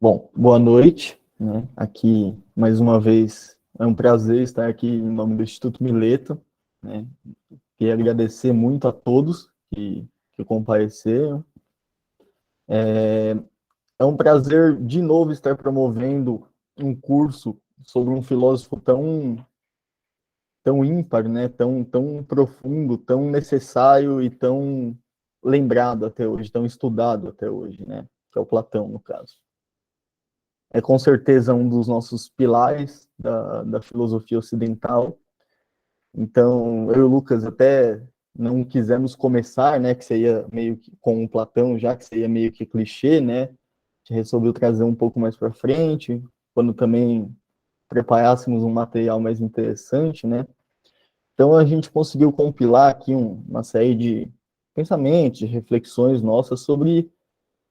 Bom, boa noite, né? Aqui, mais uma vez, é um prazer estar aqui em nome do Instituto Mileto, né? Queria agradecer muito a todos que compareceram. É um prazer, de novo, estar promovendo um curso sobre um filósofo tão ímpar, né? Tão profundo, tão necessário e tão lembrado até hoje, tão estudado até hoje, né? Que é o Platão, no caso. É com certeza um dos nossos pilares da filosofia ocidental. Então, eu e o Lucas até não quisemos começar, né, que seria meio que com o Platão, já que seria meio que clichê, né? A gente resolveu trazer um pouco mais para frente, quando também preparássemos um material mais interessante, né? Então, a gente conseguiu compilar aqui uma série de pensamentos, de reflexões nossas sobre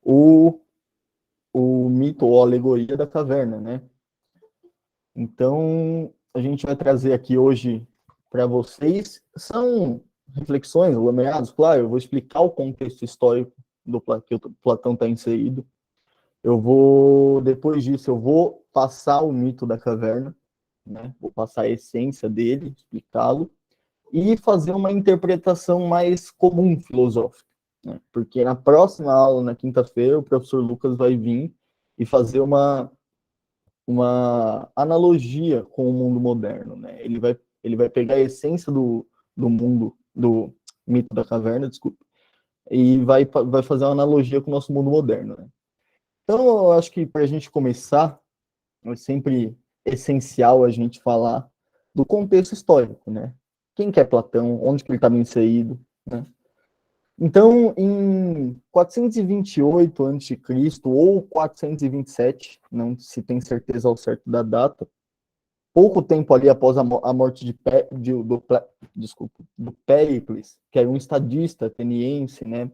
o, o mito ou alegoria da caverna, né? Então, a gente vai trazer aqui hoje para vocês, são reflexões, aglomerados, claro, eu vou explicar o contexto histórico que o Platão está inserido. Depois disso, eu vou passar o mito da caverna, né? Vou passar a essência dele, explicá-lo, e fazer uma interpretação mais comum filosófica, né? Porque na próxima aula, na quinta-feira, o professor Lucas vai vir e fazer uma analogia com o mundo moderno, né? Ele vai pegar a essência do mundo, do mito da caverna, desculpa, e vai fazer uma analogia com o nosso mundo moderno, né? Então, eu acho que para a gente começar, é sempre essencial a gente falar do contexto histórico, né? Quem que é Platão, onde que ele estava inserido, né? Então, em 428 a.C. ou 427, não se tem certeza ao certo da data, pouco tempo ali após a morte do Péricles, que era um estadista ateniense, né,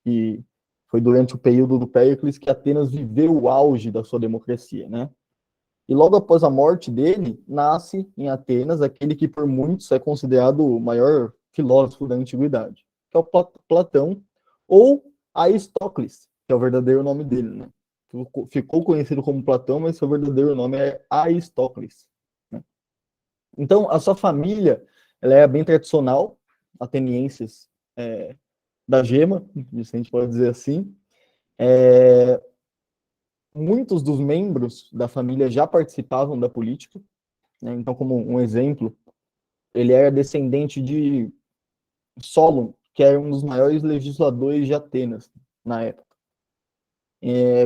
que foi durante o período do Péricles que Atenas viveu o auge da sua democracia, né? E logo após a morte dele, nasce em Atenas aquele que por muitos é considerado o maior filósofo da antiguidade, que é o Platão, ou Aristócles, que é o verdadeiro nome dele, né? Ficou conhecido como Platão, mas seu verdadeiro nome é Aristócles, né? Então, a sua família, ela é bem tradicional, atenienses da gema, se a gente pode dizer assim. Muitos dos membros da família já participavam da política, né? Então, como um exemplo, ele era descendente de Solon, que era um dos maiores legisladores de Atenas na época.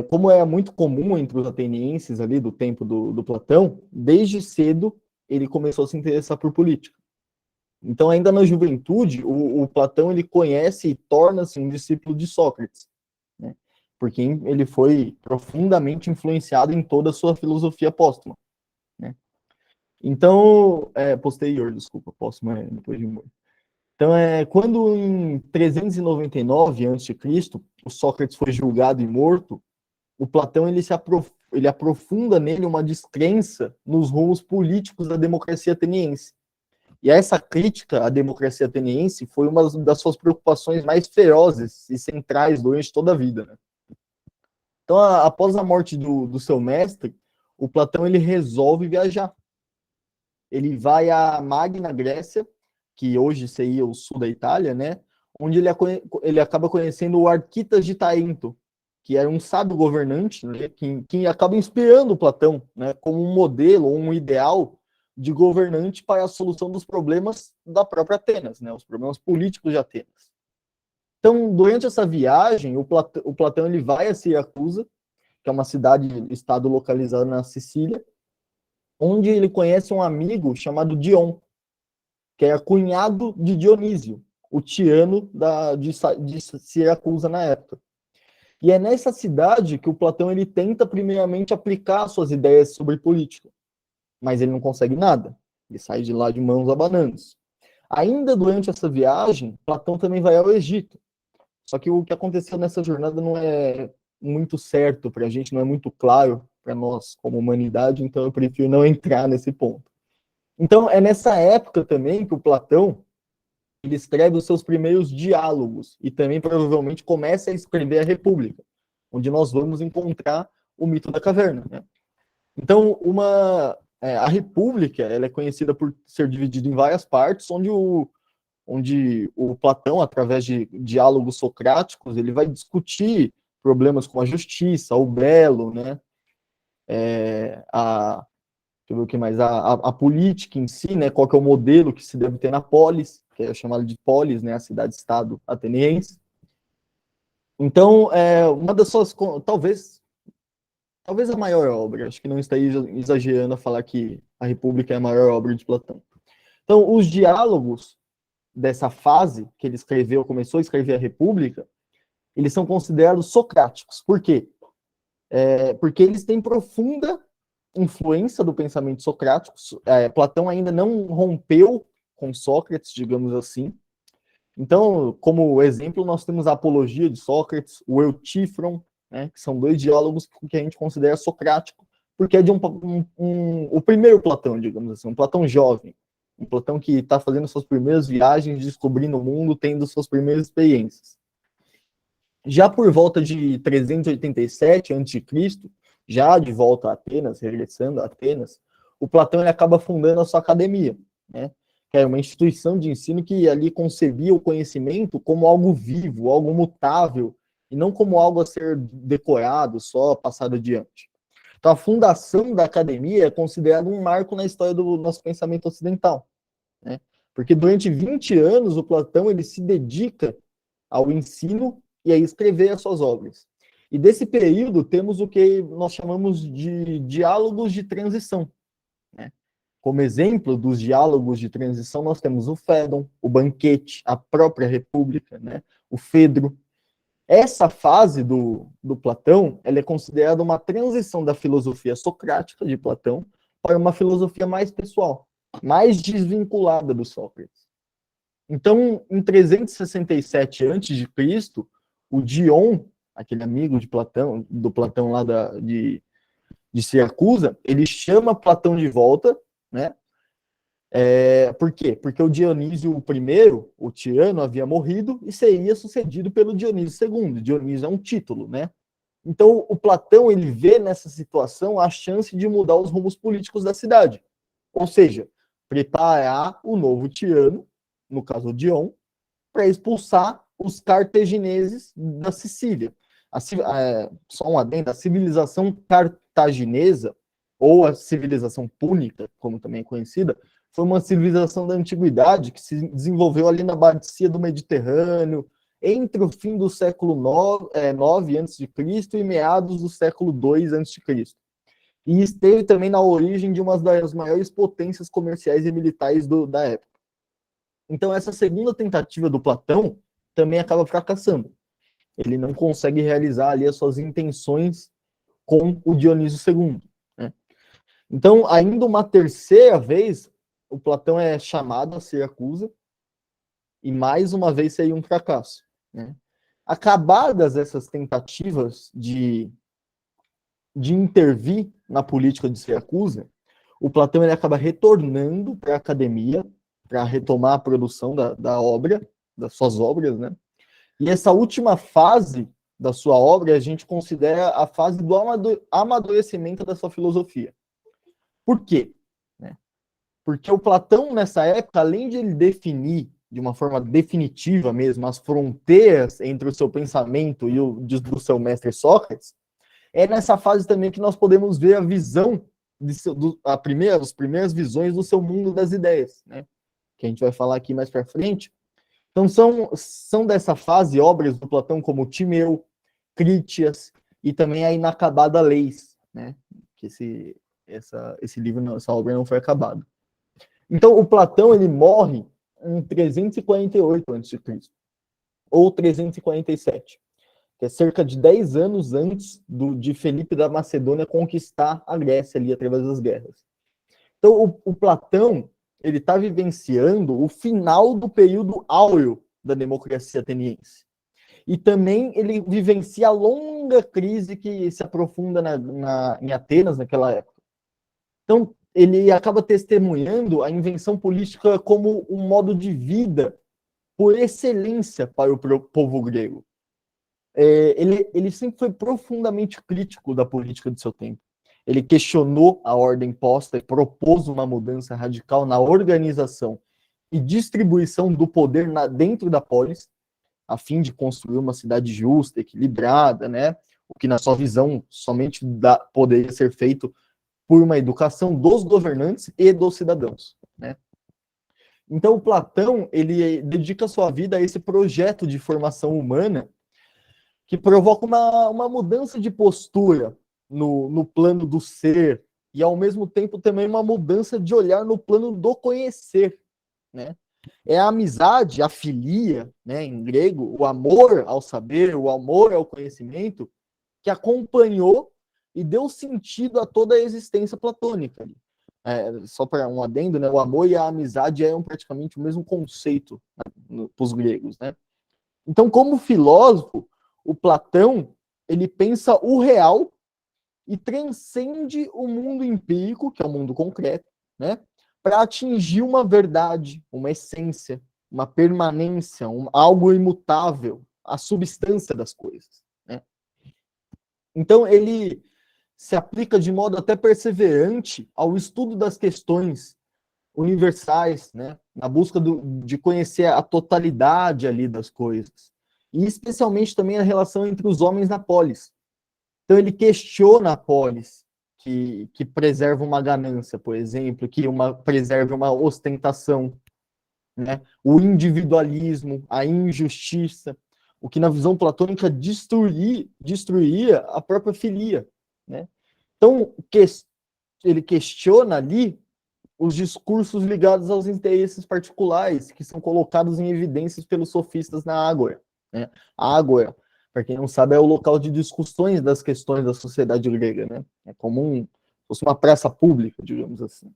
Como era muito comum entre os atenienses ali do tempo do Platão, desde cedo ele começou a se interessar por política. Então, ainda na juventude, o Platão ele conhece e torna-se um discípulo de Sócrates, né? Porque ele foi profundamente influenciado em toda a sua filosofia póstuma, né? Então, posterior, desculpa, póstuma é depois de morto. Então, quando em 399 a.C., o Sócrates foi julgado e morto, o Platão ele aprofunda nele uma descrença nos rumos políticos da democracia ateniense. E essa crítica à democracia ateniense foi uma das suas preocupações mais ferozes e centrais durante toda a vida, né? Então, após a morte do seu mestre, o Platão ele resolve viajar. Ele vai à Magna Grécia, que hoje seria o sul da Itália, né? Onde ele acaba conhecendo o Arquitas de Taento, que era um sábio governante, né? que acaba inspirando o Platão, né? Como um modelo ou um ideal de governante para a solução dos problemas da própria Atenas, né? Os problemas políticos de Atenas. Então, durante essa viagem, o Platão ele vai a Siracusa, que é uma cidade-estado localizada na Sicília, onde ele conhece um amigo chamado Dion, que era cunhado de Dionísio, o tirano de Siracusa na época. E é nessa cidade que o Platão ele tenta primeiramente aplicar suas ideias sobre política, mas ele não consegue nada. Ele sai de lá de mãos abanando. Ainda durante essa viagem, Platão também vai ao Egito. Só que o que aconteceu nessa jornada não é muito certo para a gente, não é muito claro para nós como humanidade, então eu prefiro não entrar nesse ponto. Então é nessa época também que o Platão ele escreve os seus primeiros diálogos e também provavelmente começa a escrever a República, onde nós vamos encontrar o mito da caverna, né? Então, a República, ela é conhecida por ser dividida em várias partes, onde o Platão, através de diálogos socráticos, ele vai discutir problemas como a justiça, o belo, né? Deixa eu ver o que mais, a política em si, né? Qual que é o modelo que se deve ter na polis, que é chamado de polis, né? A cidade-estado ateniense. Então, uma das suas, talvez a maior obra, acho que não está exagerando a falar que a República é a maior obra de Platão. Então, os diálogos dessa fase que ele escreveu, começou a escrever a República, eles são considerados socráticos. Por quê? Porque eles têm profunda influência do pensamento socrático. Platão ainda não rompeu com Sócrates, digamos assim. Então, como exemplo, nós temos a Apologia de Sócrates, o Eutífron, né, que são dois diálogos que a gente considera socrático, porque é de o primeiro Platão, digamos assim, um Platão jovem, um Platão que está fazendo suas primeiras viagens, descobrindo o mundo, tendo suas primeiras experiências. Já por volta de 387 a.C., já de volta a Atenas, regressando a Atenas, o Platão ele acaba fundando a sua academia, né? Que é uma instituição de ensino que ali concebia o conhecimento como algo vivo, algo mutável, e não como algo a ser decorado, só passado adiante. Então, a fundação da academia é considerada um marco na história do nosso pensamento ocidental, né? Porque durante 20 anos o Platão ele se dedica ao ensino e a escrever as suas obras. E desse período temos o que nós chamamos de diálogos de transição, né? Como exemplo dos diálogos de transição, nós temos o Fédon, o Banquete, a própria República, né? O Fedro. Essa fase do Platão, ela é considerada uma transição da filosofia socrática de Platão para uma filosofia mais pessoal, mais desvinculada do Sócrates. Então, em 367 a.C., o Dion, aquele amigo de Platão, do Platão lá de Siracusa, ele chama Platão de volta, né? Por quê? Porque o Dionísio I, o tirano, havia morrido e seria sucedido pelo Dionísio II. Dionísio é um título, né? Então, o Platão ele vê nessa situação a chance de mudar os rumos políticos da cidade. Ou seja, preparar o novo tirano, no caso o Dion, para expulsar os cartagineses da Sicília. Só um adendo, a civilização cartaginesa, ou a civilização púnica, como também é conhecida, foi uma civilização da antiguidade que se desenvolveu ali na bacia do Mediterrâneo, entre o fim do século IX a.C. e meados do século II a.C. E esteve também na origem de uma das maiores potências comerciais e militares da época. Então, essa segunda tentativa do Platão também acaba fracassando. Ele não consegue realizar ali as suas intenções com o Dionísio II, né? Então, ainda uma terceira vez, o Platão é chamado a Siracusa, e mais uma vez seria um fracasso, né? Acabadas essas tentativas de intervir na política de Siracusa, o Platão ele acaba retornando para a academia para retomar a produção da obra, das suas obras, né? E essa última fase da sua obra a gente considera a fase do amadurecimento da sua filosofia. Por quê? Porque o Platão, nessa época, além de ele definir de uma forma definitiva mesmo as fronteiras entre o seu pensamento e o do seu mestre Sócrates, é nessa fase também que nós podemos ver a visão, as primeiras visões do seu mundo das ideias, né? Que a gente vai falar aqui mais para frente. Então, são dessa fase obras do Platão como Timeu, Crítias e também a Inacabada Leis, né? Que esse livro, essa obra não foi acabada. Então, o Platão ele morre em 348 a.C., ou 347, que é cerca de 10 anos antes de Felipe da Macedônia conquistar a Grécia ali através das guerras. Então, o Platão ele está vivenciando o final do período áureo da democracia ateniense. E também ele vivencia a longa crise que se aprofunda em Atenas naquela época. Então, ele acaba testemunhando a invenção política como um modo de vida por excelência para o povo grego. ele sempre foi profundamente crítico da política do seu tempo. Ele questionou a ordem posta e propôs uma mudança radical na organização e distribuição do poder dentro da polis, a fim de construir uma cidade justa, equilibrada, né? O que, na sua visão, somente poderia ser feito por uma educação dos governantes e dos cidadãos, né? Então, Platão, ele dedica sua vida a esse projeto de formação humana que provoca uma mudança de postura no plano do ser e, ao mesmo tempo, também uma mudança de olhar no plano do conhecer, né? É a amizade, a filia, né, em grego, o amor ao saber, o amor ao conhecimento, que acompanhou e deu sentido a toda a existência platônica. Só para um adendo, né, o amor e a amizade eram praticamente o mesmo conceito, né, para os gregos, né? Então, como filósofo, o Platão, ele pensa o real e transcende o mundo empírico, que é o mundo concreto, né, para atingir uma verdade, uma essência, uma permanência, algo imutável, a substância das coisas, né? Então, ele se aplica de modo até perseverante ao estudo das questões universais, né, na busca de conhecer a totalidade ali das coisas, e especialmente também a relação entre os homens na polis. Então ele questiona a polis, que preserva uma ganância, por exemplo, que preserve uma ostentação, né, o individualismo, a injustiça, o que na visão platônica destruía a própria filia, né? Então, ele questiona ali os discursos ligados aos interesses particulares, que são colocados em evidências pelos sofistas na Ágora, né? A Ágora, para quem não sabe, é o local de discussões das questões da sociedade grega, né? É como fosse uma praça pública, digamos assim.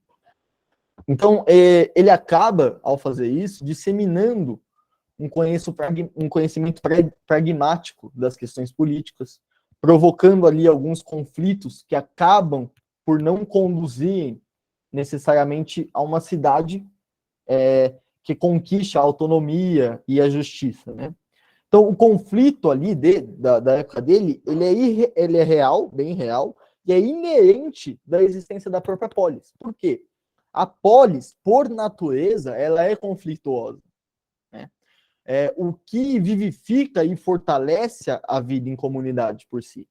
Então, ele acaba, ao fazer isso, disseminando um conhecimento pragmático das questões políticas, provocando ali alguns conflitos que acabam por não conduzirem necessariamente a uma cidade que conquiste a autonomia e a justiça, né? Então, o conflito ali da época dele, ele é real, bem real, e é inerente da existência da própria polis. Por quê? A polis, por natureza, ela é conflituosa, né? O que vivifica e fortalece a vida em comunidade por si.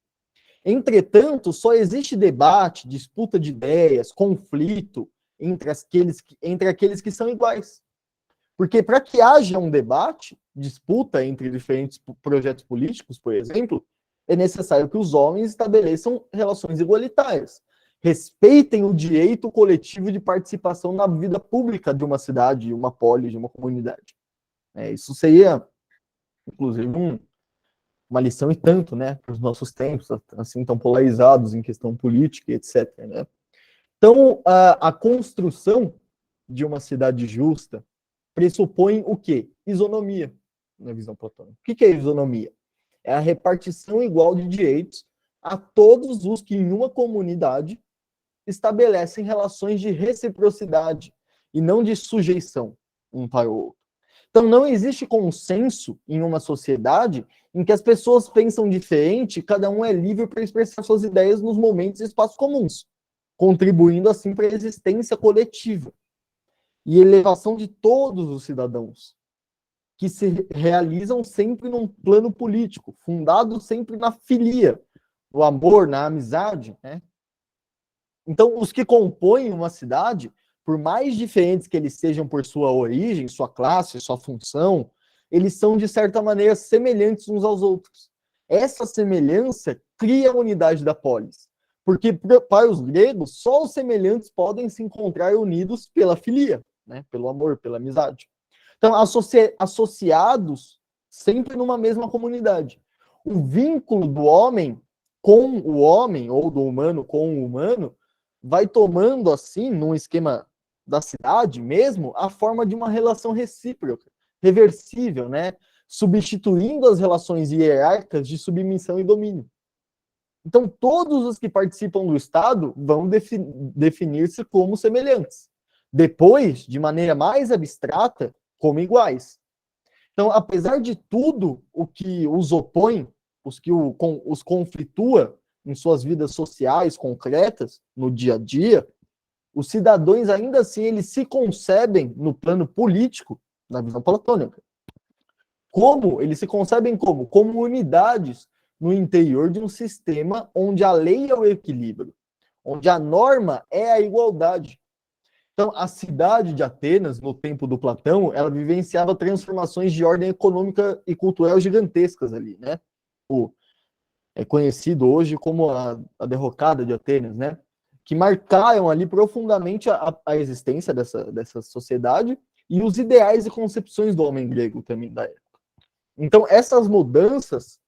Entretanto, só existe debate, disputa de ideias, conflito entre aqueles que são iguais. Porque para que haja um debate, disputa entre diferentes projetos políticos, por exemplo, é necessário que os homens estabeleçam relações igualitárias, respeitem o direito coletivo de participação na vida pública de uma cidade, de uma polis, de uma comunidade. Isso seria, inclusive, uma lição e tanto, né, para os nossos tempos, assim, tão polarizados em questão política, etc., né? Então, a construção de uma cidade justa pressupõe o quê? Isonomia, na visão platônica. O que é isonomia? É a repartição igual de direitos a todos os que em uma comunidade estabelecem relações de reciprocidade e não de sujeição um para o outro. Então, não existe consenso em uma sociedade em que as pessoas pensam diferente, cada um é livre para expressar suas ideias nos momentos e espaços comuns, contribuindo assim para a existência coletiva e elevação de todos os cidadãos, que se realizam sempre num plano político, fundado sempre na filia, no amor, na amizade, né? Então, os que compõem uma cidade, por mais diferentes que eles sejam por sua origem, sua classe, sua função, eles são, de certa maneira, semelhantes uns aos outros. Essa semelhança cria a unidade da polis, porque para os gregos, só os semelhantes podem se encontrar unidos pela filia, né? Pelo amor, pela amizade. Então, associados sempre numa mesma comunidade. O vínculo do homem com o homem, ou do humano com o humano, vai tomando, assim, num esquema da cidade mesmo, a forma de uma relação recíproca, reversível, né? Substituindo as relações hierárquicas de submissão e domínio. Então, todos os que participam do Estado vão definir-se como semelhantes. Depois, de maneira mais abstrata, como iguais. Então, apesar de tudo o que os opõe, os conflitua em suas vidas sociais concretas, no dia a dia, os cidadãos, ainda assim, eles se concebem no plano político, na visão platônica. Como? Eles se concebem como? Como unidades no interior de um sistema onde a lei é o equilíbrio, onde a norma é a igualdade. Então, a cidade de Atenas, no tempo do Platão, ela vivenciava transformações de ordem econômica e cultural gigantescas ali, né? É conhecido hoje como a derrocada de Atenas, né? Que marcaram ali profundamente a existência dessa sociedade e os ideais e concepções do homem grego também da época. Então, essas mudanças,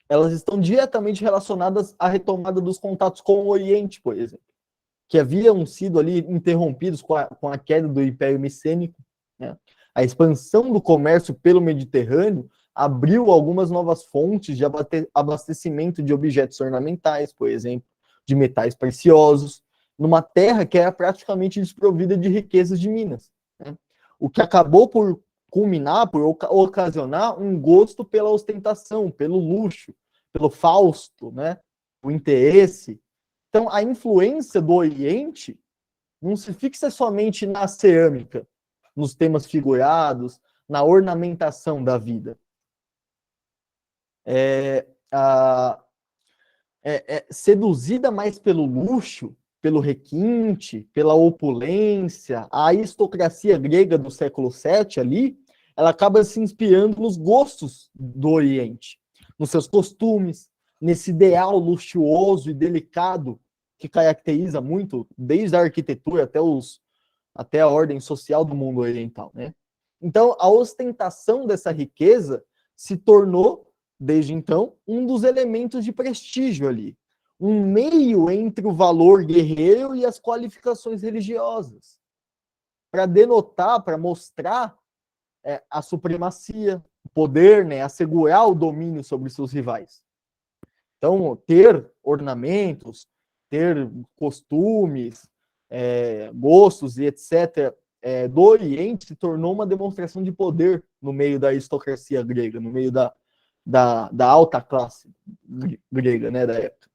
elas estão diretamente relacionadas à retomada dos contatos com o Oriente, por exemplo, que haviam sido ali interrompidos com a queda do Império Micênico, né? A expansão do comércio pelo Mediterrâneo abriu algumas novas fontes de abastecimento de objetos ornamentais, por exemplo, de metais preciosos, numa terra que era praticamente desprovida de riquezas de minas, né? O que acabou por culminar, por ocasionar um gosto pela ostentação, pelo luxo, pelo fausto, né? O interesse. Então, a influência do Oriente não se fixa somente na cerâmica, nos temas figurados, na ornamentação da vida. Seduzida mais pelo luxo, pelo requinte, pela opulência, a aristocracia grega do século VII ali, ela acaba se inspirando nos gostos do Oriente, nos seus costumes, nesse ideal luxuoso e delicado que caracteriza muito, desde a arquitetura até a ordem social do mundo oriental, né? Então, a ostentação dessa riqueza se tornou, desde então, um dos elementos de prestígio ali, um meio entre o valor guerreiro e as qualificações religiosas, para denotar, para mostrar a supremacia, o poder, né, assegurar o domínio sobre seus rivais. Então, ter ornamentos, ter costumes, gostos e etc., do Oriente se tornou uma demonstração de poder no meio da aristocracia grega, no meio da alta classe grega, né, da época.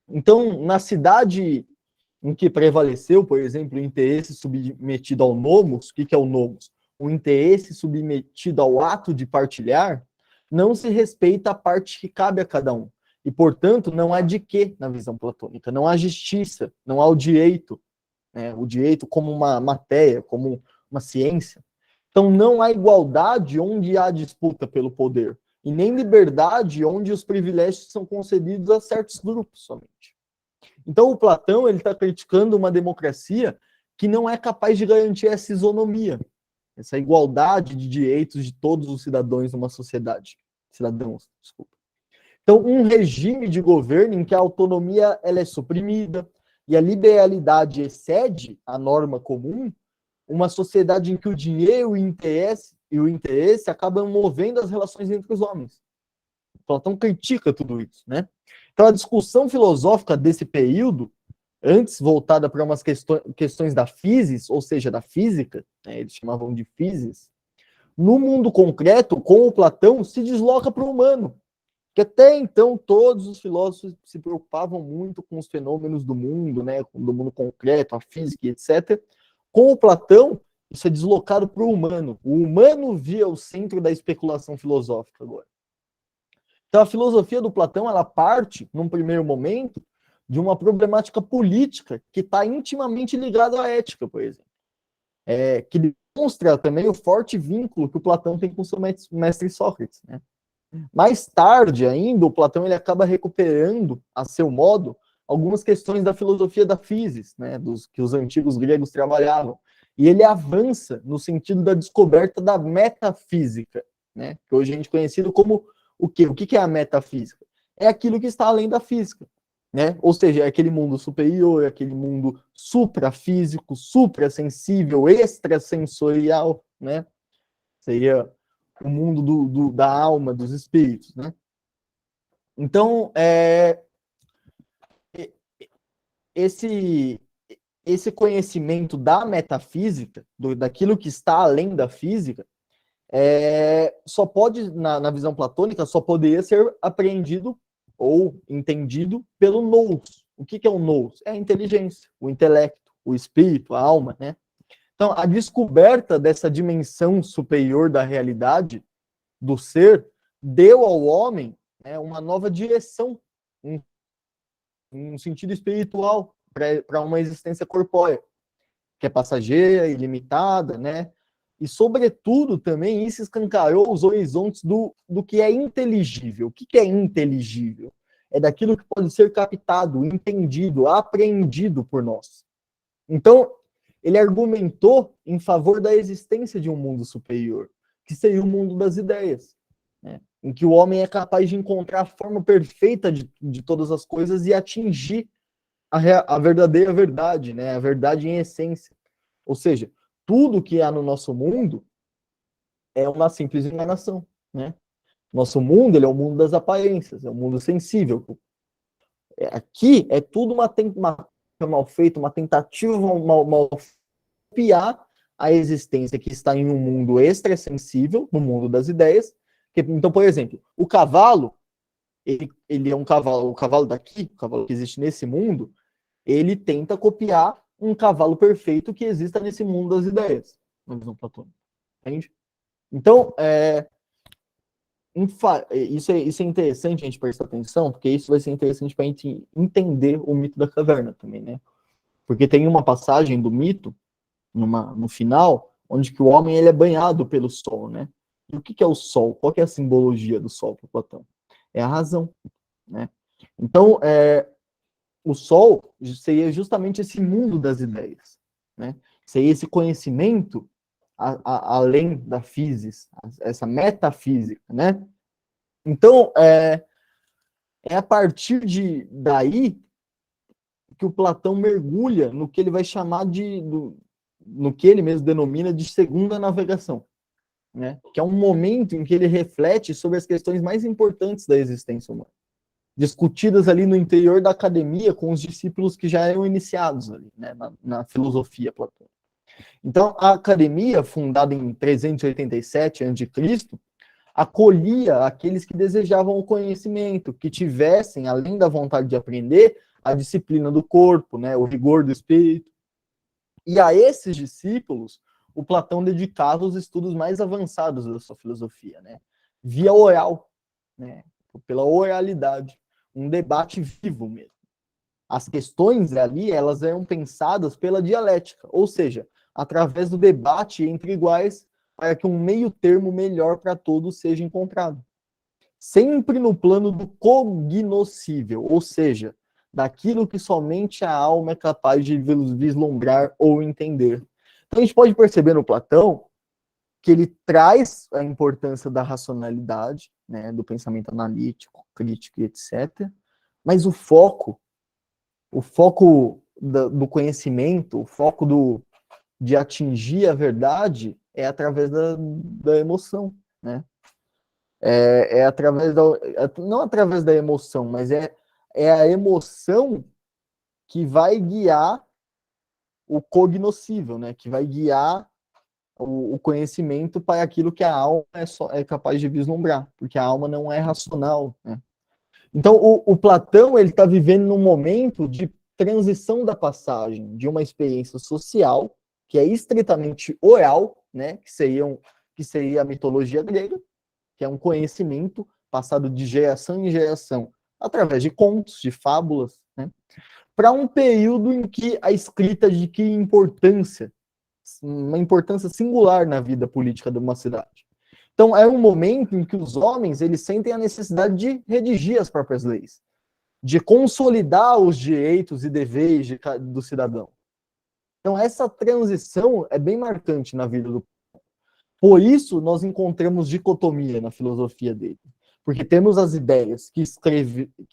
Então, na cidade em que prevaleceu, por exemplo, o interesse submetido ao nomos, o que é o nomos? O interesse submetido ao ato de partilhar, não se respeita a parte que cabe a cada um. E, portanto, não há de quê na visão platônica, não há justiça, não há o direito, né? O direito como uma matéria, como uma ciência. Então, não há igualdade onde há disputa pelo poder, e nem liberdade onde os privilégios são concedidos a certos grupos somente. Então, o Platão ele está criticando uma democracia que não é capaz de garantir essa isonomia, essa igualdade de direitos de todos os cidadãos numa sociedade. Cidadãos, desculpa. Então, um regime de governo em que a autonomia ela é suprimida e a liberalidade excede a norma comum, uma sociedade em que o dinheiro e o interesse acabam movendo as relações entre os homens. Platão critica tudo isso, né? Então, a discussão filosófica desse período, antes voltada para umas questões da physis, ou seja, da física, né, eles chamavam de physis, no mundo concreto, com o Platão, se desloca para o humano, que até então todos os filósofos se preocupavam muito com os fenômenos do mundo, né, do mundo concreto, a física, etc. Com o Platão, isso é deslocado para o humano. O humano via o centro da especulação filosófica agora. Então, a filosofia do Platão, ela parte, num primeiro momento, de uma problemática política que está intimamente ligada à ética, por exemplo. Que demonstra também o forte vínculo que o Platão tem com seu mestre Sócrates, né? Mais tarde ainda, o Platão ele acaba recuperando, a seu modo, algumas questões da filosofia da physis, né, que os antigos gregos trabalhavam. E ele avança no sentido da descoberta da metafísica, né, que hoje a gente é conhecido como o quê? O que é a metafísica? É aquilo que está além da física, né? Ou seja, é aquele mundo superior, aquele mundo suprafísico, suprassensível, extrasensorial, né? Seria o mundo da alma, dos espíritos, né? Então, esse, esse conhecimento da metafísica, daquilo que está além da física, só pode, na visão platônica, só poderia ser apreendido ou entendido pelo nous. O que é o nous? É a inteligência, o intelecto, o espírito, a alma, né? Então, a descoberta dessa dimensão superior da realidade, do ser, deu ao homem, né, uma nova direção, um sentido espiritual para uma existência corpórea, que é passageira, ilimitada, né? E, sobretudo, também isso escancarou os horizontes do que é inteligível. O que é inteligível? É daquilo que pode ser captado, entendido, apreendido por nós. Então, ele argumentou em favor da existência de um mundo superior, que seria o mundo das ideias, né? Em que o homem é capaz de encontrar a forma perfeita de todas as coisas e atingir a verdadeira verdade, né? A verdade em essência. Ou seja, tudo que há no nosso mundo é uma simples enganação, né? Nosso mundo, ele é o mundo das aparências, é o mundo sensível. Aqui é tudo uma mal feita, uma tentativa mal copiar a existência que está em um mundo extrasensível, no mundo das ideias. Então, por exemplo, o cavalo, ele é um cavalo, o cavalo daqui, o cavalo que existe nesse mundo, ele tenta copiar um cavalo perfeito que exista nesse mundo das ideias, na visão platônica. Entende? Então, isso é interessante a gente prestar atenção, porque isso vai ser interessante para a gente entender o mito da caverna também, né? Porque tem uma passagem do mito, no final, onde que o homem ele é banhado pelo sol, né? E o que é o sol? Qual que é a simbologia do sol para Platão? É a razão, né? Então, o sol seria justamente esse mundo das ideias, né? Seria esse conhecimento além da física, essa metafísica, né? Então, é a partir daí que o Platão mergulha no que ele vai chamar no que ele mesmo denomina de segunda navegação, né? Que é um momento em que ele reflete sobre as questões mais importantes da existência humana, discutidas ali no interior da academia com os discípulos que já eram iniciados ali, né, na filosofia platônica. Então, a academia, fundada em 387 a.C., acolhia aqueles que desejavam o conhecimento, que tivessem, além da vontade de aprender, a disciplina do corpo, né, o rigor do espírito. E a esses discípulos, o Platão dedicava os estudos mais avançados da sua filosofia, né, via oral, né, pela oralidade, um debate vivo mesmo. As questões ali, elas eram pensadas pela dialética, ou seja, através do debate entre iguais, para que um meio termo melhor para todos seja encontrado. Sempre no plano do cognoscível, ou seja, daquilo que somente a alma é capaz de vislumbrar ou entender. Então a gente pode perceber no Platão que ele traz a importância da racionalidade, né, do pensamento analítico, crítico e etc. Mas o foco do conhecimento, o foco de atingir a verdade é através da emoção, né? Através não através da emoção, mas é a emoção que vai guiar o cognoscível, né? Que vai guiar o conhecimento para aquilo que a alma é capaz de vislumbrar, porque a alma não é racional, né? Então, o Platão ele está vivendo num momento de transição da passagem de uma experiência social, que é estritamente oral, né? Que seria a mitologia grega, que é um conhecimento passado de geração em geração, através de contos, de fábulas, né? Para um período em que a escrita adquire importância, uma importância singular na vida política de uma cidade. Então, é um momento em que os homens eles sentem a necessidade de redigir as próprias leis, de consolidar os direitos e deveres do cidadão. Então, essa transição é bem marcante na vida do. Por isso, nós encontramos dicotomia na filosofia dele. Porque temos as ideias que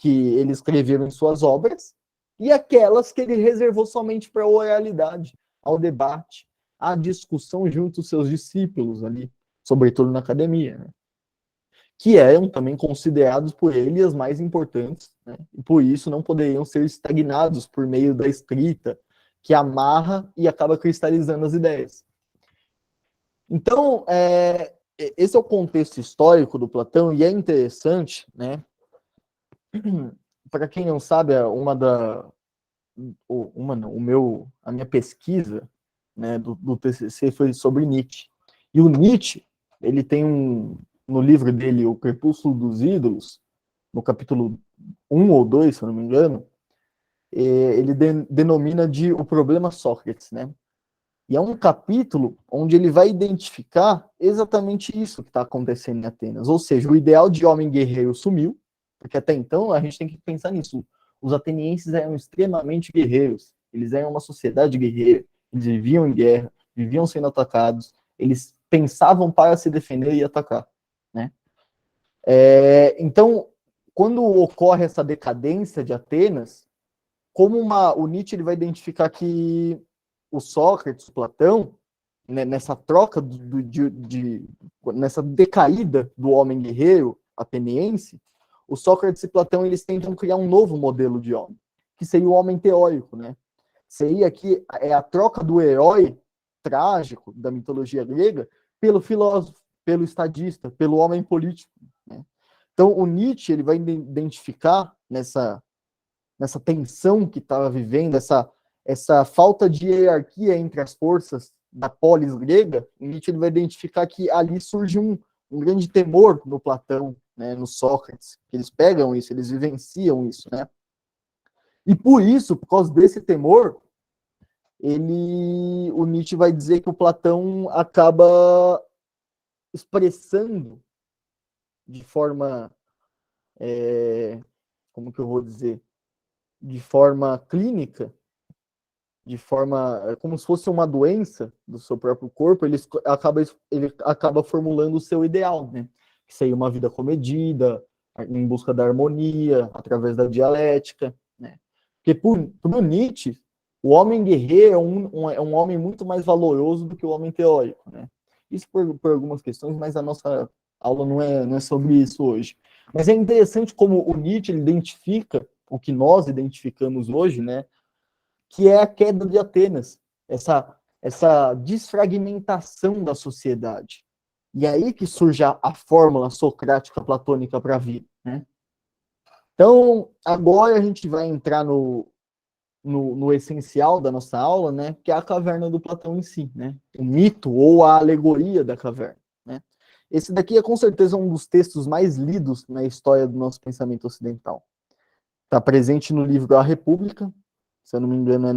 ele escreveu em suas obras e aquelas que ele reservou somente para a oralidade, ao debate, à discussão junto aos seus discípulos ali, sobretudo na academia, né? Que eram também considerados por ele as mais importantes, né? E por isso não poderiam ser estagnados por meio da escrita, que amarra e acaba cristalizando as ideias. Então, esse é o contexto histórico do Platão, e é interessante, né? Para quem não sabe, a minha pesquisa, né, do TCC foi sobre Nietzsche. E o Nietzsche, ele tem no livro dele, O Crepúsculo dos Ídolos, no capítulo 1 ou 2, se eu não me engano, ele denomina de o problema Sócrates, né? E é um capítulo onde ele vai identificar exatamente isso que está acontecendo em Atenas. Ou seja, o ideal de homem guerreiro sumiu, porque até então a gente tem que pensar nisso. Os atenienses eram extremamente guerreiros, eles eram uma sociedade guerreira, eles viviam em guerra, viviam sendo atacados, eles pensavam para se defender e atacar, né? Então, quando ocorre essa decadência de Atenas, o Nietzsche ele vai identificar que o Sócrates, o Platão, né, nessa troca nessa decaída do homem guerreiro ateniense, o Sócrates e Platão eles tentam criar um novo modelo de homem, que seria o homem teórico, né? Seria aqui a troca do herói trágico da mitologia grega pelo filósofo, pelo estadista, pelo homem político, né? Então o Nietzsche ele vai identificar nessa tensão que estava vivendo, essa falta de hierarquia entre as forças da polis grega, Nietzsche ele vai identificar que ali surge um grande temor no Platão, né, no Sócrates, que eles pegam isso, eles vivenciam isso, né? E por isso, por causa desse temor, o Nietzsche vai dizer que o Platão acaba expressando de forma, como que eu vou dizer, de forma clínica, de forma como se fosse uma doença do seu próprio corpo, ele acaba formulando o seu ideal, né? Que seria uma vida comedida, em busca da harmonia, através da dialética, né? Porque por Nietzsche, o homem guerreiro é um homem muito mais valoroso do que o homem teórico, né? Isso por algumas questões, mas a nossa aula não é sobre isso hoje. Mas é interessante como o Nietzsche ele identifica o que nós identificamos hoje, né? Que é a queda de Atenas, essa desfragmentação da sociedade. E é aí que surge a fórmula socrática platônica para a vida, né? Então, agora a gente vai entrar no essencial da nossa aula, né, que é a caverna do Platão em si, né? O mito ou a alegoria da caverna, né? Esse daqui é com certeza um dos textos mais lidos na história do nosso pensamento ocidental. Está presente no livro A República, se eu não me engano é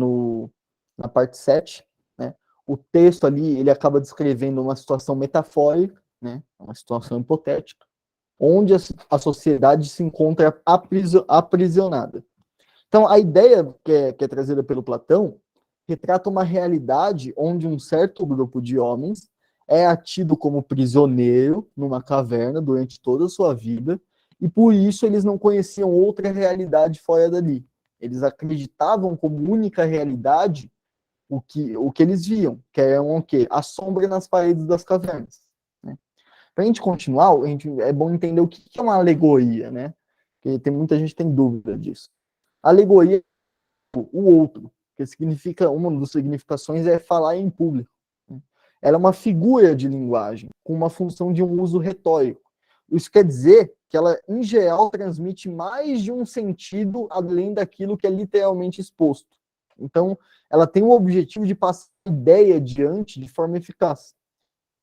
na parte 7, né? O texto ali, ele acaba descrevendo uma situação metafórica, né? Uma situação hipotética, onde a sociedade se encontra aprisionada. Então, a ideia que é trazida pelo Platão retrata uma realidade onde um certo grupo de homens é tido como prisioneiro numa caverna durante toda a sua vida, e por isso eles não conheciam outra realidade fora dali. Eles acreditavam como única realidade o que eles viam, que eram o quê? A sombra nas paredes das cavernas. Né? Para a gente continuar, é bom entender o que é uma alegoria, né? Porque tem muita gente que tem dúvida disso. Alegoria é o outro, que significa, uma das significações é falar em público. Né? Ela é uma figura de linguagem, com uma função de um uso retórico. Isso quer dizer que ela, em geral, transmite mais de um sentido além daquilo que é literalmente exposto. Então, ela tem o objetivo de passar a ideia adiante de forma eficaz.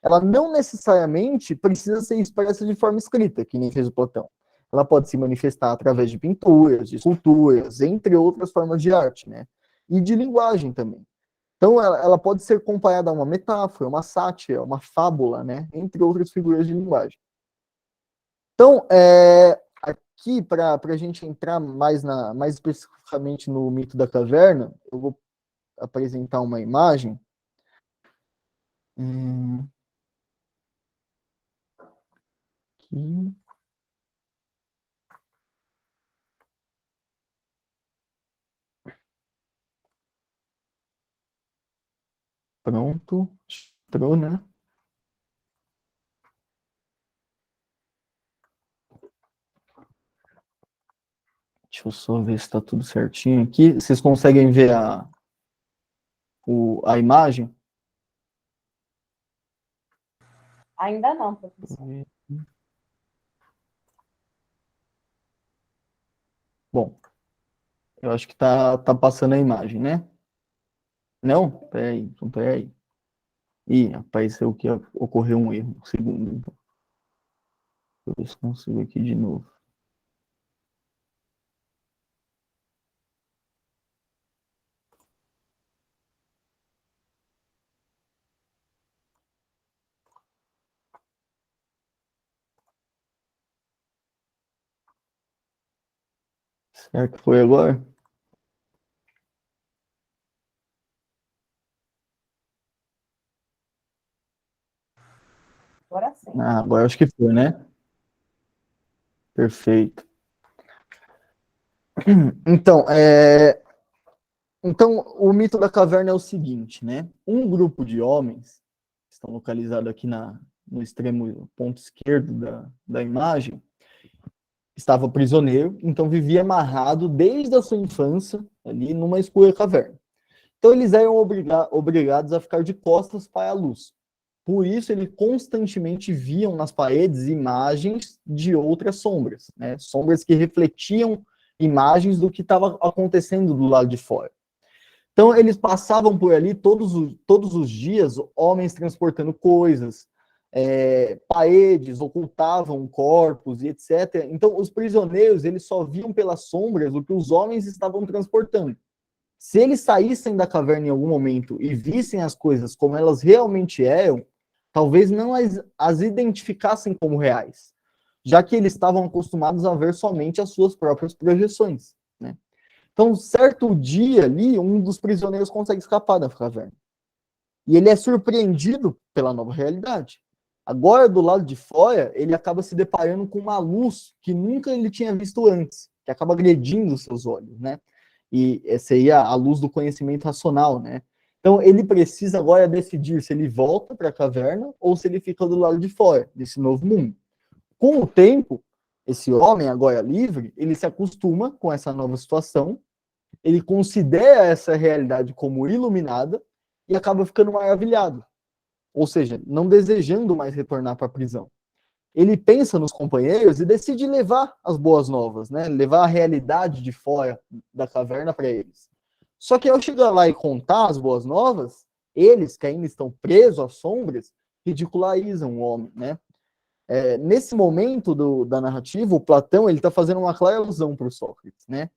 Ela não necessariamente precisa ser expressa de forma escrita, que nem fez o Platão. Ela pode se manifestar através de pinturas, de esculturas, entre outras formas de arte, né? E de linguagem também. Então, ela pode ser comparada a uma metáfora, uma sátira, uma fábula, né? Entre outras figuras de linguagem. Então, aqui, para a gente entrar mais especificamente no mito da caverna, eu vou apresentar uma imagem. Aqui. Pronto. Entrou, né? Deixa eu só ver se está tudo certinho aqui. Vocês conseguem ver a imagem? Ainda não, professor. Bom, eu acho que tá passando a imagem, né? Não? Peraí, então peraí. Ih, apareceu que ocorreu um erro. Um segundo, então. Deixa eu ver se consigo aqui de novo. Será que foi agora? Agora sim. Ah, agora acho que foi, né? Perfeito. Então, então, o mito da caverna é o seguinte, né? Um grupo de homens, que estão localizados aqui no extremo ponto esquerdo da imagem, estava prisioneiro, então vivia amarrado desde a sua infância ali numa escura caverna. Então eles eram obrigados a ficar de costas para a luz. Por isso eles constantemente viam nas paredes imagens de outras sombras, né? Sombras que refletiam imagens do que estava acontecendo do lado de fora. Então eles passavam por ali todos os dias, homens transportando coisas, paredes ocultavam corpos e etc. Então os prisioneiros eles só viam pelas sombras o que os homens estavam transportando. Se eles saíssem da caverna em algum momento e vissem as coisas como elas realmente eram, talvez não as identificassem como reais, já que eles estavam acostumados a ver somente as suas próprias projeções, né? Então, certo dia ali, um dos prisioneiros consegue escapar da caverna. E ele é surpreendido pela nova realidade. Agora, do lado de fora, ele acaba se deparando com uma luz que nunca ele tinha visto antes, que acaba agredindo os seus olhos, né? E seria a luz do conhecimento racional, né? Então, ele precisa agora decidir se ele volta para a caverna ou se ele fica do lado de fora, desse novo mundo. Com o tempo, esse homem, agora livre, ele se acostuma com essa nova situação, ele considera essa realidade como iluminada e acaba ficando maravilhado, ou seja, não desejando mais retornar para a prisão. Ele pensa nos companheiros e decide levar as boas novas, né? Levar a realidade de fora da caverna para eles. Só que ao chegar lá e contar as boas novas, eles, que ainda estão presos às sombras, ridicularizam o homem, né? Nesse momento da narrativa, o Platão ele está fazendo uma clara alusão para o Sócrates, né?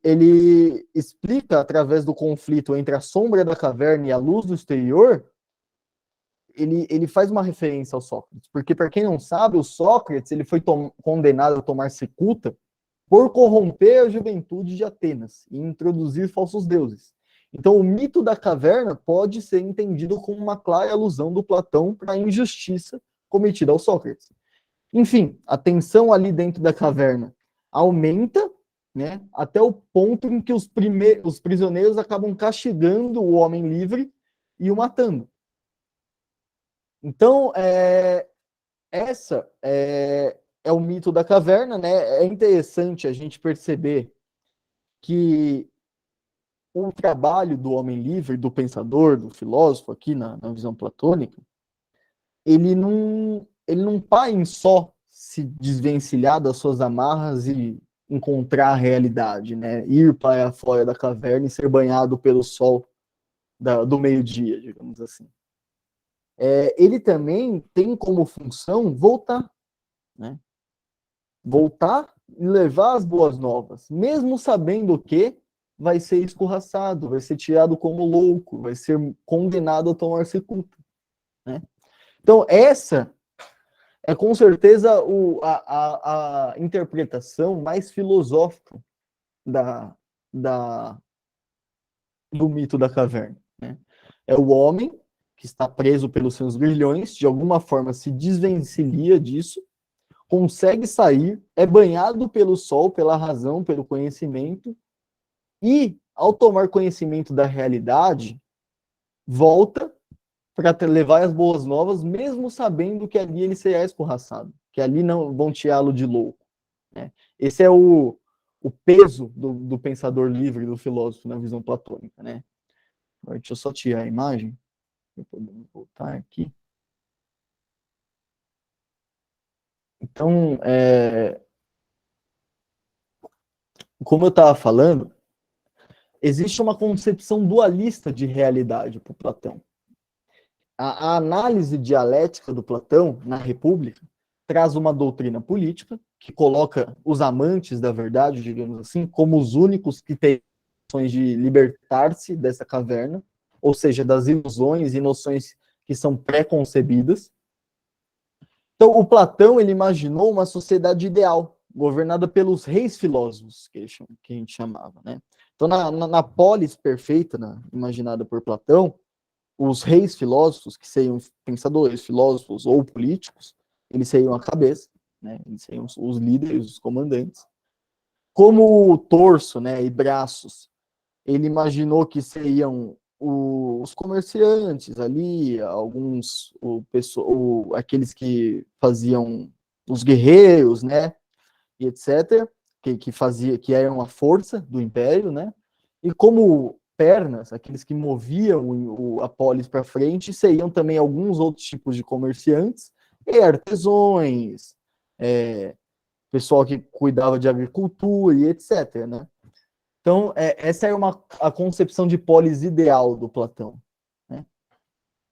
Ele explica através do conflito entre a sombra da caverna e a luz do exterior, ele faz uma referência ao Sócrates, porque para quem não sabe, o Sócrates ele foi condenado a tomar cicuta por corromper a juventude de Atenas e introduzir falsos deuses. Então, o mito da caverna pode ser entendido como uma clara alusão do Platão para a injustiça cometida ao Sócrates. Enfim, a tensão ali dentro da caverna aumenta, né, até o ponto em que os prisioneiros acabam castigando o homem livre e o matando. Então, essa é o mito da caverna, né? É interessante a gente perceber que o trabalho do homem livre, do pensador, do filósofo, aqui na visão platônica, ele não está em só se desvencilhar das suas amarras e encontrar a realidade, né? Ir para fora da caverna e ser banhado pelo sol do meio-dia, digamos assim. Ele também tem como função voltar, né? Voltar e levar as boas novas, mesmo sabendo que vai ser escorraçado, vai ser tirado como louco, vai ser condenado a tomar sepulcro, né? Então, essa é com certeza a interpretação mais filosófica da, da, do mito da caverna, né? É o homem que está preso pelos seus grilhões, de alguma forma se desvencilha disso, consegue sair, é banhado pelo sol, pela razão, pelo conhecimento, e, ao tomar conhecimento da realidade, volta para levar as boas novas, mesmo sabendo que ali ele será escorraçado, que ali não vão tirá-lo de louco, né? Esse é o peso do pensador livre, do filósofo, na visão platônica, né? Deixa eu só tirar a imagem, para poder voltar aqui. Então, como eu estava falando, existe uma concepção dualista de realidade para Platão. A análise dialética do Platão na República traz uma doutrina política que coloca os amantes da verdade, digamos assim, como os únicos que têm condições de libertar-se dessa caverna, ou seja, das ilusões e noções que são pré-concebidas. Então, o Platão ele imaginou uma sociedade ideal, governada pelos reis filósofos, que a gente chamava, né? Então, na polis perfeita, imaginada por Platão, os reis filósofos, que seriam pensadores, filósofos ou políticos, eles seriam a cabeça, né? Eles seriam os líderes, os comandantes. Como o torso, né, e braços, ele imaginou que seriam os comerciantes ali, alguns, aqueles que faziam os guerreiros, né, e etc., que eram a força do império, né, e como pernas, aqueles que moviam a polis para frente, seriam também alguns outros tipos de comerciantes, e artesões, pessoal que cuidava de agricultura e etc., né. Então, essa é a concepção de polis ideal do Platão, né?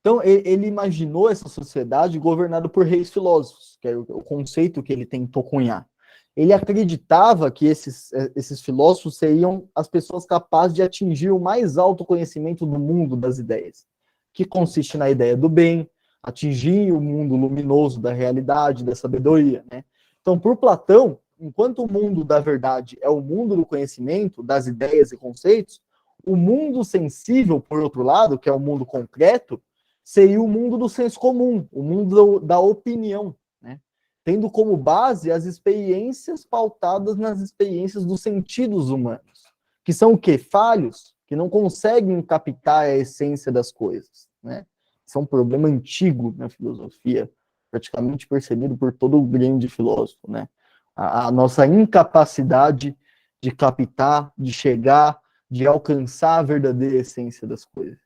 Então, ele imaginou essa sociedade governada por reis filósofos, que é o conceito que ele tentou cunhar. Ele acreditava que esses filósofos seriam as pessoas capazes de atingir o mais alto conhecimento do mundo das ideias, que consiste na ideia do bem, atingir o mundo luminoso da realidade, da sabedoria, né? Então, por Platão, enquanto o mundo da verdade é o mundo do conhecimento, das ideias e conceitos, o mundo sensível, por outro lado, que é o mundo concreto, seria o mundo do senso comum, o mundo da opinião, né? Tendo como base as experiências pautadas nas experiências dos sentidos humanos, que são o quê? Falhos, que não conseguem captar a essência das coisas, né? Isso é um problema antigo na filosofia, praticamente percebido por todo o grande filósofo, né? A nossa incapacidade de captar, de chegar, de alcançar a verdadeira essência das coisas.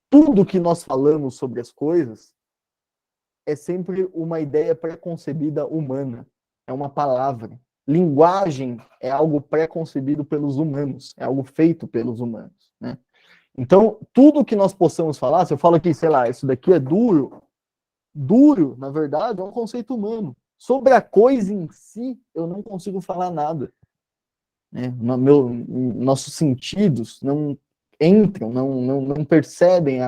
Tudo que nós falamos sobre as coisas é sempre uma ideia pré-concebida humana, é uma palavra. Linguagem é algo pré-concebido pelos humanos, é algo feito pelos humanos, né? Então, tudo que nós possamos falar, se eu falo aqui, sei lá, isso daqui é duro, duro, na verdade, é um conceito humano. Sobre a coisa em si, eu não consigo falar nada, né? Nossos sentidos não entram, não percebem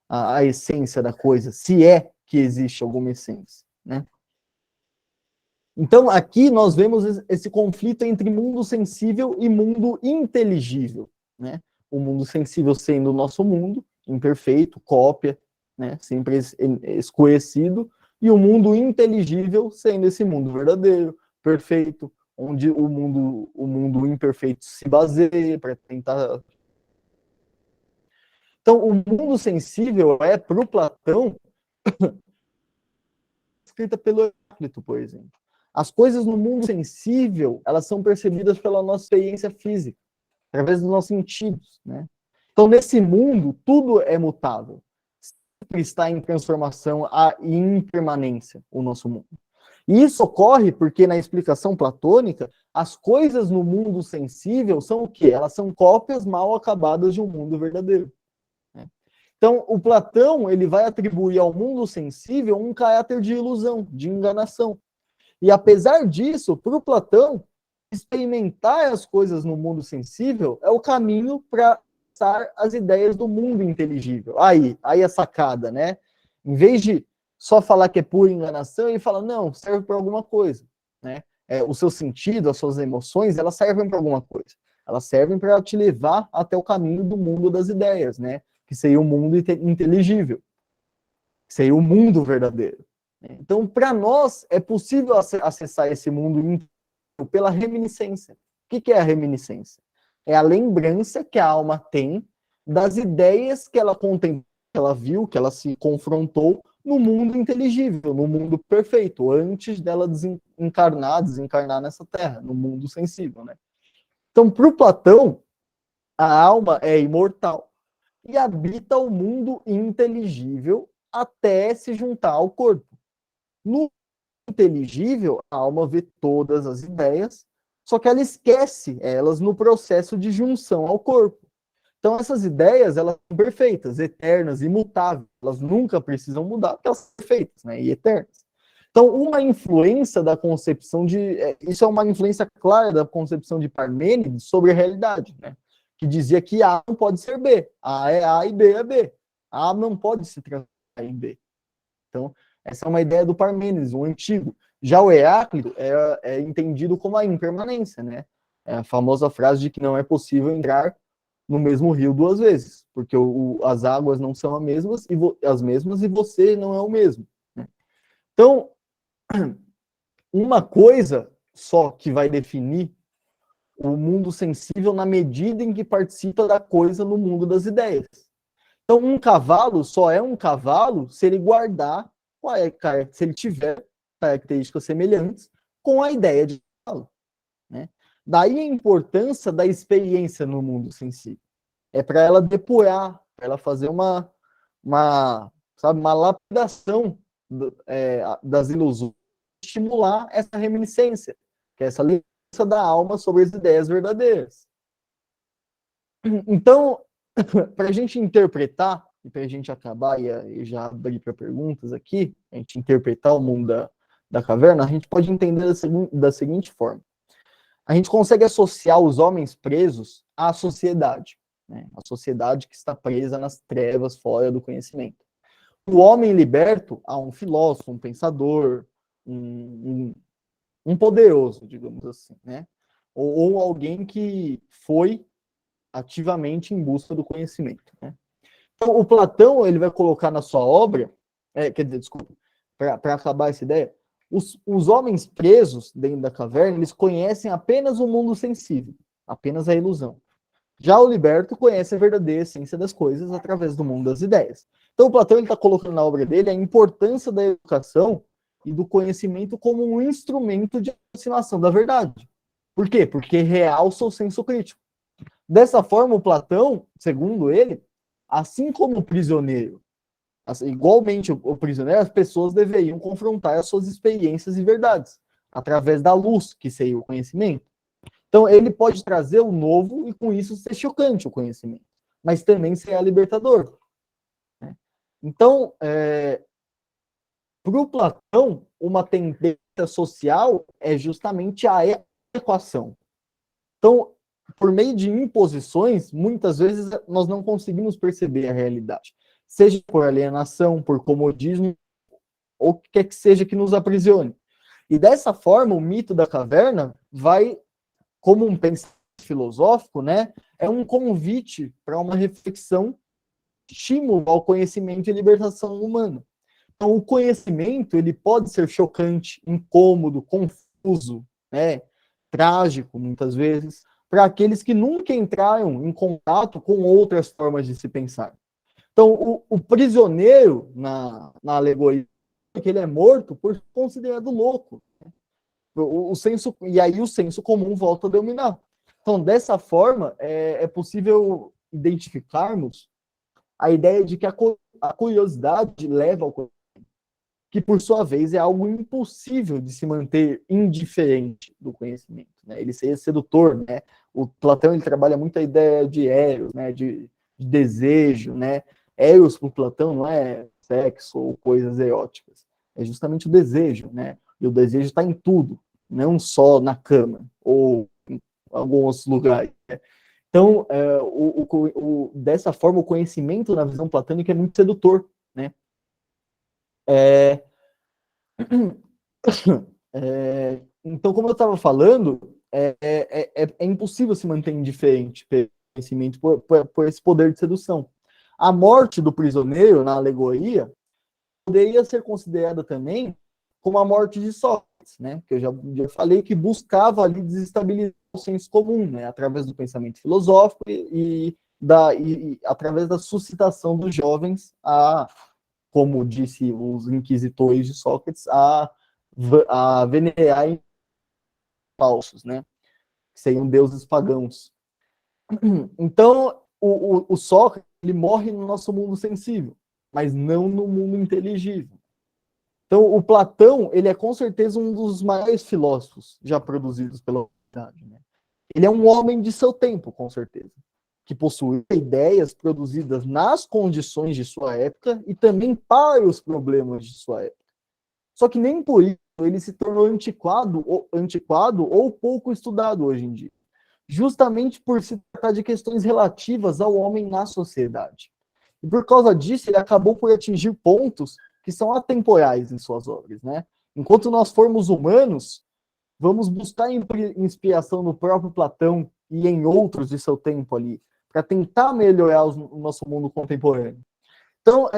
a essência da coisa, se é que existe alguma essência, né? Então, aqui nós vemos esse conflito entre mundo sensível e mundo inteligível, né? O mundo sensível sendo o nosso mundo, imperfeito, cópia, né? Sempre esconhecido, e o mundo inteligível sendo esse mundo verdadeiro, perfeito, onde o mundo imperfeito se baseia para tentar. Então, o mundo sensível é, para o Platão, escrita pelo Heráclito, por exemplo. As coisas no mundo sensível, elas são percebidas pela nossa experiência física, através dos nossos sentidos, né? Então, nesse mundo, tudo é mutável. Sempre está em transformação e impermanência, o nosso mundo. E isso ocorre porque, na explicação platônica, as coisas no mundo sensível são o quê? Elas são cópias mal acabadas de um mundo verdadeiro. Então, o Platão ele vai atribuir ao mundo sensível um caráter de ilusão, de enganação. E apesar disso, para o Platão, experimentar as coisas no mundo sensível é o caminho para passar as ideias do mundo inteligível. Aí a sacada, né? Em vez de só falar que é pura enganação, ele fala, não, serve para alguma coisa, né? O seu sentido, as suas emoções, elas servem para alguma coisa. Elas servem para te levar até o caminho do mundo das ideias, né? Que seria o mundo inteligível, que seria o mundo verdadeiro. Então, para nós, é possível acessar esse mundo pela reminiscência. O que é a reminiscência? É a lembrança que a alma tem das ideias que ela contemplou, que ela viu, que ela se confrontou no mundo inteligível, no mundo perfeito, antes dela desencarnar nessa terra, no mundo sensível, né? Então, para o Platão, a alma é imortal e habita o mundo inteligível até se juntar ao corpo. No inteligível, a alma vê todas as ideias, só que ela esquece elas no processo de junção ao corpo. Então, essas ideias, elas são perfeitas, eternas, imutáveis. Elas nunca precisam mudar, porque elas são perfeitas, né, e eternas. Então, uma influência da concepção de... Isso é uma influência clara da concepção de Parmênides sobre a realidade, né? Que dizia que A não pode ser B. A é A e B é B. A não pode se transformar em B. Então, essa é uma ideia do Parmênides, um antigo. Já o Heráclito é entendido como a impermanência, né? É a famosa frase de que não é possível entrar no mesmo rio duas vezes, porque as águas não são as mesmas e você não é o mesmo, né? Então, uma coisa só que vai definir o mundo sensível na medida em que participa da coisa no mundo das ideias. Então, um cavalo só é um cavalo se ele guardar, se ele tiver características semelhantes com a ideia de cavalo, né? Daí a importância da experiência no mundo sensível. É para ela depurar, para ela fazer sabe, uma lapidação das ilusões, estimular essa reminiscência, que é essa lembrança da alma sobre as ideias verdadeiras. Então, para a gente interpretar, e para a gente acabar e já abrir para perguntas aqui, a gente interpretar o mundo da caverna, a gente pode entender da seguinte forma. A gente consegue associar os homens presos à sociedade, né? A sociedade que está presa nas trevas, fora do conhecimento. O homem liberto a um filósofo, um pensador, um poderoso, digamos assim, né? Ou alguém que foi ativamente em busca do conhecimento, né? Então, o Platão, ele vai colocar na sua obra, quer dizer, desculpa, para acabar essa ideia, os homens presos dentro da caverna, eles conhecem apenas o mundo sensível, apenas a ilusão. Já o liberto conhece a verdadeira essência das coisas através do mundo das ideias. Então, o Platão está colocando na obra dele a importância da educação e do conhecimento como um instrumento de aproximação da verdade. Por quê? Porque realça o senso crítico. Dessa forma, o Platão, segundo ele, assim como o prisioneiro, igualmente o prisioneiro, as pessoas deveriam confrontar as suas experiências e verdades através da luz, que seria o conhecimento. Então, ele pode trazer o novo e, com isso, ser chocante o conhecimento, mas também ser libertador, né? Então, para o Platão, uma tendência social é justamente a equação. Então, por meio de imposições, muitas vezes nós não conseguimos perceber a realidade, seja por alienação, por comodismo, ou o que quer que seja que nos aprisione. E dessa forma, o mito da caverna vai, como um pensamento filosófico, né, é um convite para uma reflexão, estímulo ao conhecimento e libertação humana. Então, o conhecimento, ele pode ser chocante, incômodo, confuso, né, trágico, muitas vezes, para aqueles que nunca entraram em contato com outras formas de se pensar. Então, o prisioneiro, na alegoria, que ele é morto por ser considerado louco. E aí o senso comum volta a dominar. Então, dessa forma, é possível identificarmos a ideia de que a curiosidade leva ao conhecimento, que por sua vez é algo impossível de se manter indiferente do conhecimento, né? Ele seria sedutor, né? O Platão, ele trabalha muito a ideia de eros, né? De desejo, né? Eros para o Platão não é sexo ou coisas eróticas, é justamente o desejo, né? E o desejo está em tudo, não só na cama ou em alguns lugares, né? Então, dessa forma, o conhecimento na visão platônica é muito sedutor, né? É, então, como eu estava falando, é impossível se manter indiferente pelo conhecimento por esse poder de sedução. A morte do prisioneiro, na alegoria, poderia ser considerada também como a morte de Sócrates, né? Que eu já falei que buscava ali desestabilizar o senso comum, né? Através do pensamento filosófico e através da suscitação dos jovens a, como disse os inquisitores de Sócrates, a venerar falsos, né? Que seriam deuses pagãos. Então, o Sócrates, ele morre no nosso mundo sensível, mas não no mundo inteligível. Então, o Platão, ele é com certeza um dos maiores filósofos já produzidos pela humanidade, né? Ele é um homem de seu tempo, com certeza, que possui ideias produzidas nas condições de sua época e também para os problemas de sua época. Só que nem por isso ele se tornou antiquado ou pouco estudado hoje em dia, justamente por se tratar de questões relativas ao homem na sociedade. E por causa disso, ele acabou por atingir pontos que são atemporais em suas obras, né? Enquanto nós formos humanos, vamos buscar inspiração no próprio Platão e em outros de seu tempo ali, para tentar melhorar o nosso mundo contemporâneo. Então,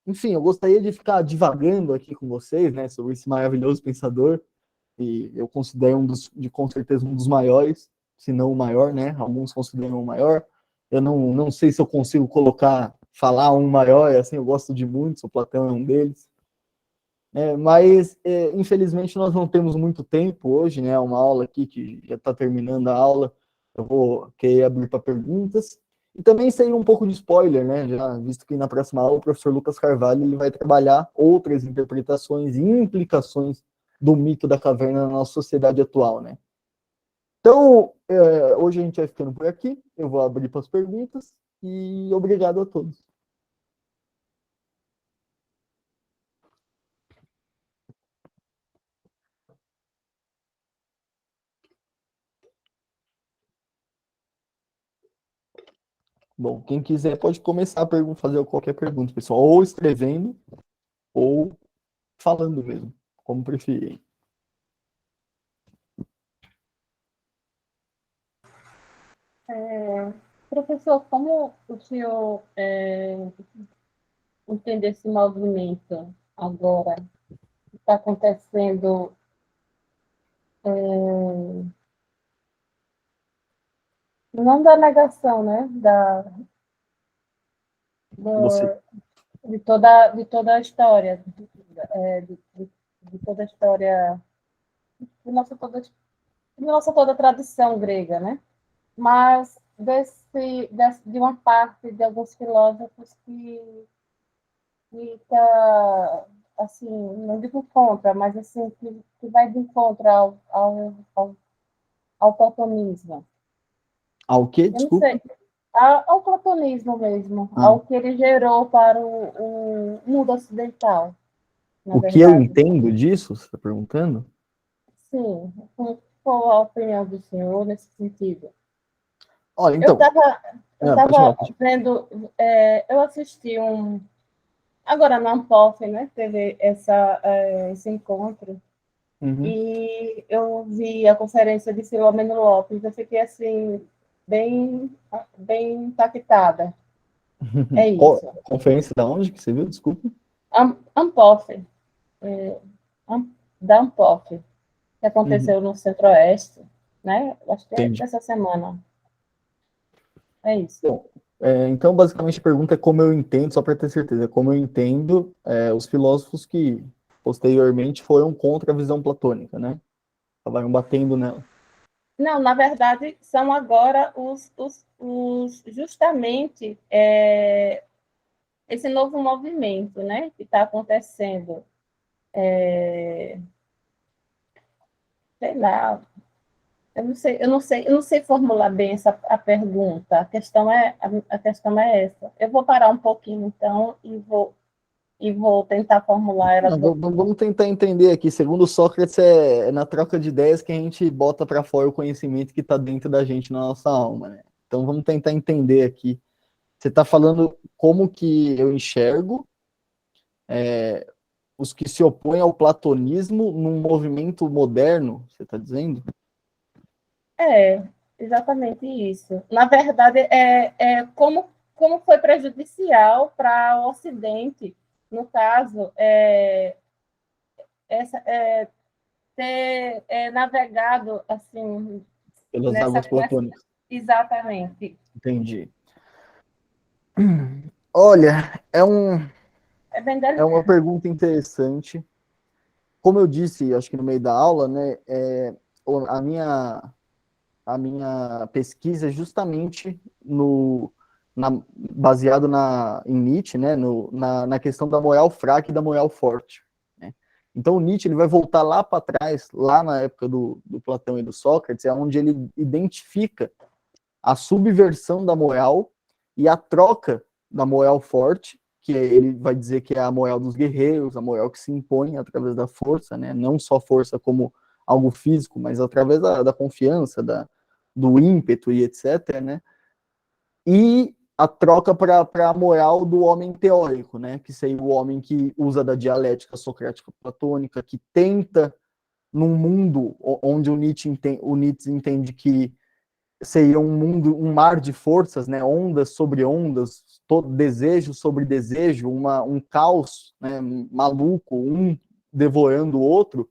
enfim, eu gostaria de ficar divagando aqui com vocês, né, sobre esse maravilhoso pensador, e eu considero com certeza um dos maiores, se não o maior, né? Alguns consideram o maior. Eu não sei se eu consigo falar um maior, assim, eu gosto de muitos, o Platão é um deles. Mas, infelizmente, nós não temos muito tempo hoje, né? Uma aula aqui que já está terminando a aula. Eu vou querer abrir para perguntas. E também seria um pouco de spoiler, né? Já visto que na próxima aula o professor Lucas Carvalho ele vai trabalhar outras interpretações e implicações do mito da caverna na nossa sociedade atual, né? Então, hoje a gente vai ficando por aqui. Eu vou abrir para as perguntas e obrigado a todos. Bom, quem quiser pode começar a fazer qualquer pergunta, pessoal, ou escrevendo ou falando mesmo, como preferirem. Professor, como o senhor entende esse movimento agora que está acontecendo, não da negação, né, Você, do, de toda a história, de toda a história, de nossa toda tradição grega, né? Mas de uma parte de alguns filósofos que está, assim, não digo contra, mas assim, que vai de encontro ao platonismo. ao quê? Eu não Desculpa. sei, ao platonismo mesmo, Ah, ao que ele gerou para o mundo ocidental, na o que eu verdade. entendo disso, você está perguntando? Sim, qual a opinião do senhor nesse sentido? Olha, Eu então, estava eu pode tava falar. vendo, eu assisti agora na Ampof, né, teve esse encontro, Uhum. e eu vi a conferência de Filomeno Lopes, eu fiquei assim, bem, bem impactada. É Qual isso. conferência da onde que você viu? Desculpa. Ampof, da Ampof, que Uhum. aconteceu no Centro-Oeste, né? Acho que é Entendi. dessa semana. É isso. Bom, então, basicamente, a pergunta é como eu entendo, só para ter certeza, como eu entendo os filósofos que posteriormente foram contra a visão platônica, né? Acabaram batendo nela. Não, na verdade, são agora justamente esse novo movimento, né, que está acontecendo. Sei lá, eu não sei formular bem a pergunta. A questão é essa. Eu vou parar um pouquinho, então, e vou tentar formular ela Não, de outro vamos modo. tentar entender aqui. Segundo Sócrates, é na troca de ideias que a gente bota para fora o conhecimento que está dentro da gente, na nossa alma, né? Então vamos tentar entender aqui. Você está falando como que eu enxergo os que se opõem ao platonismo num movimento moderno, você está dizendo? É, exatamente isso. Na verdade, como foi prejudicial para o Ocidente, no caso, ter navegado assim Pelas nessa, águas platônicas. exatamente. Entendi. Olha, É bem é uma delicado. pergunta interessante. Como eu disse, acho que no meio da aula, né, a minha a minha pesquisa é justamente baseado em Nietzsche, né, na questão da moral fraca e da moral forte. Então o Nietzsche ele vai voltar lá para trás, lá na época do Platão e do Sócrates, é onde ele identifica a subversão da moral e a troca da moral forte, que ele vai dizer que é a moral dos guerreiros, a moral que se impõe através da força, né? Não só força como algo físico, mas através da confiança, do ímpeto e etc., né? E a troca para a moral do homem teórico, né? Que seria o homem que usa da dialética socrática platônica, que tenta, num mundo onde o Nietzsche entende que seria um mundo, um mar de forças, né? Ondas sobre ondas, todo desejo sobre desejo, um caos, né? Maluco, um devorando o outro.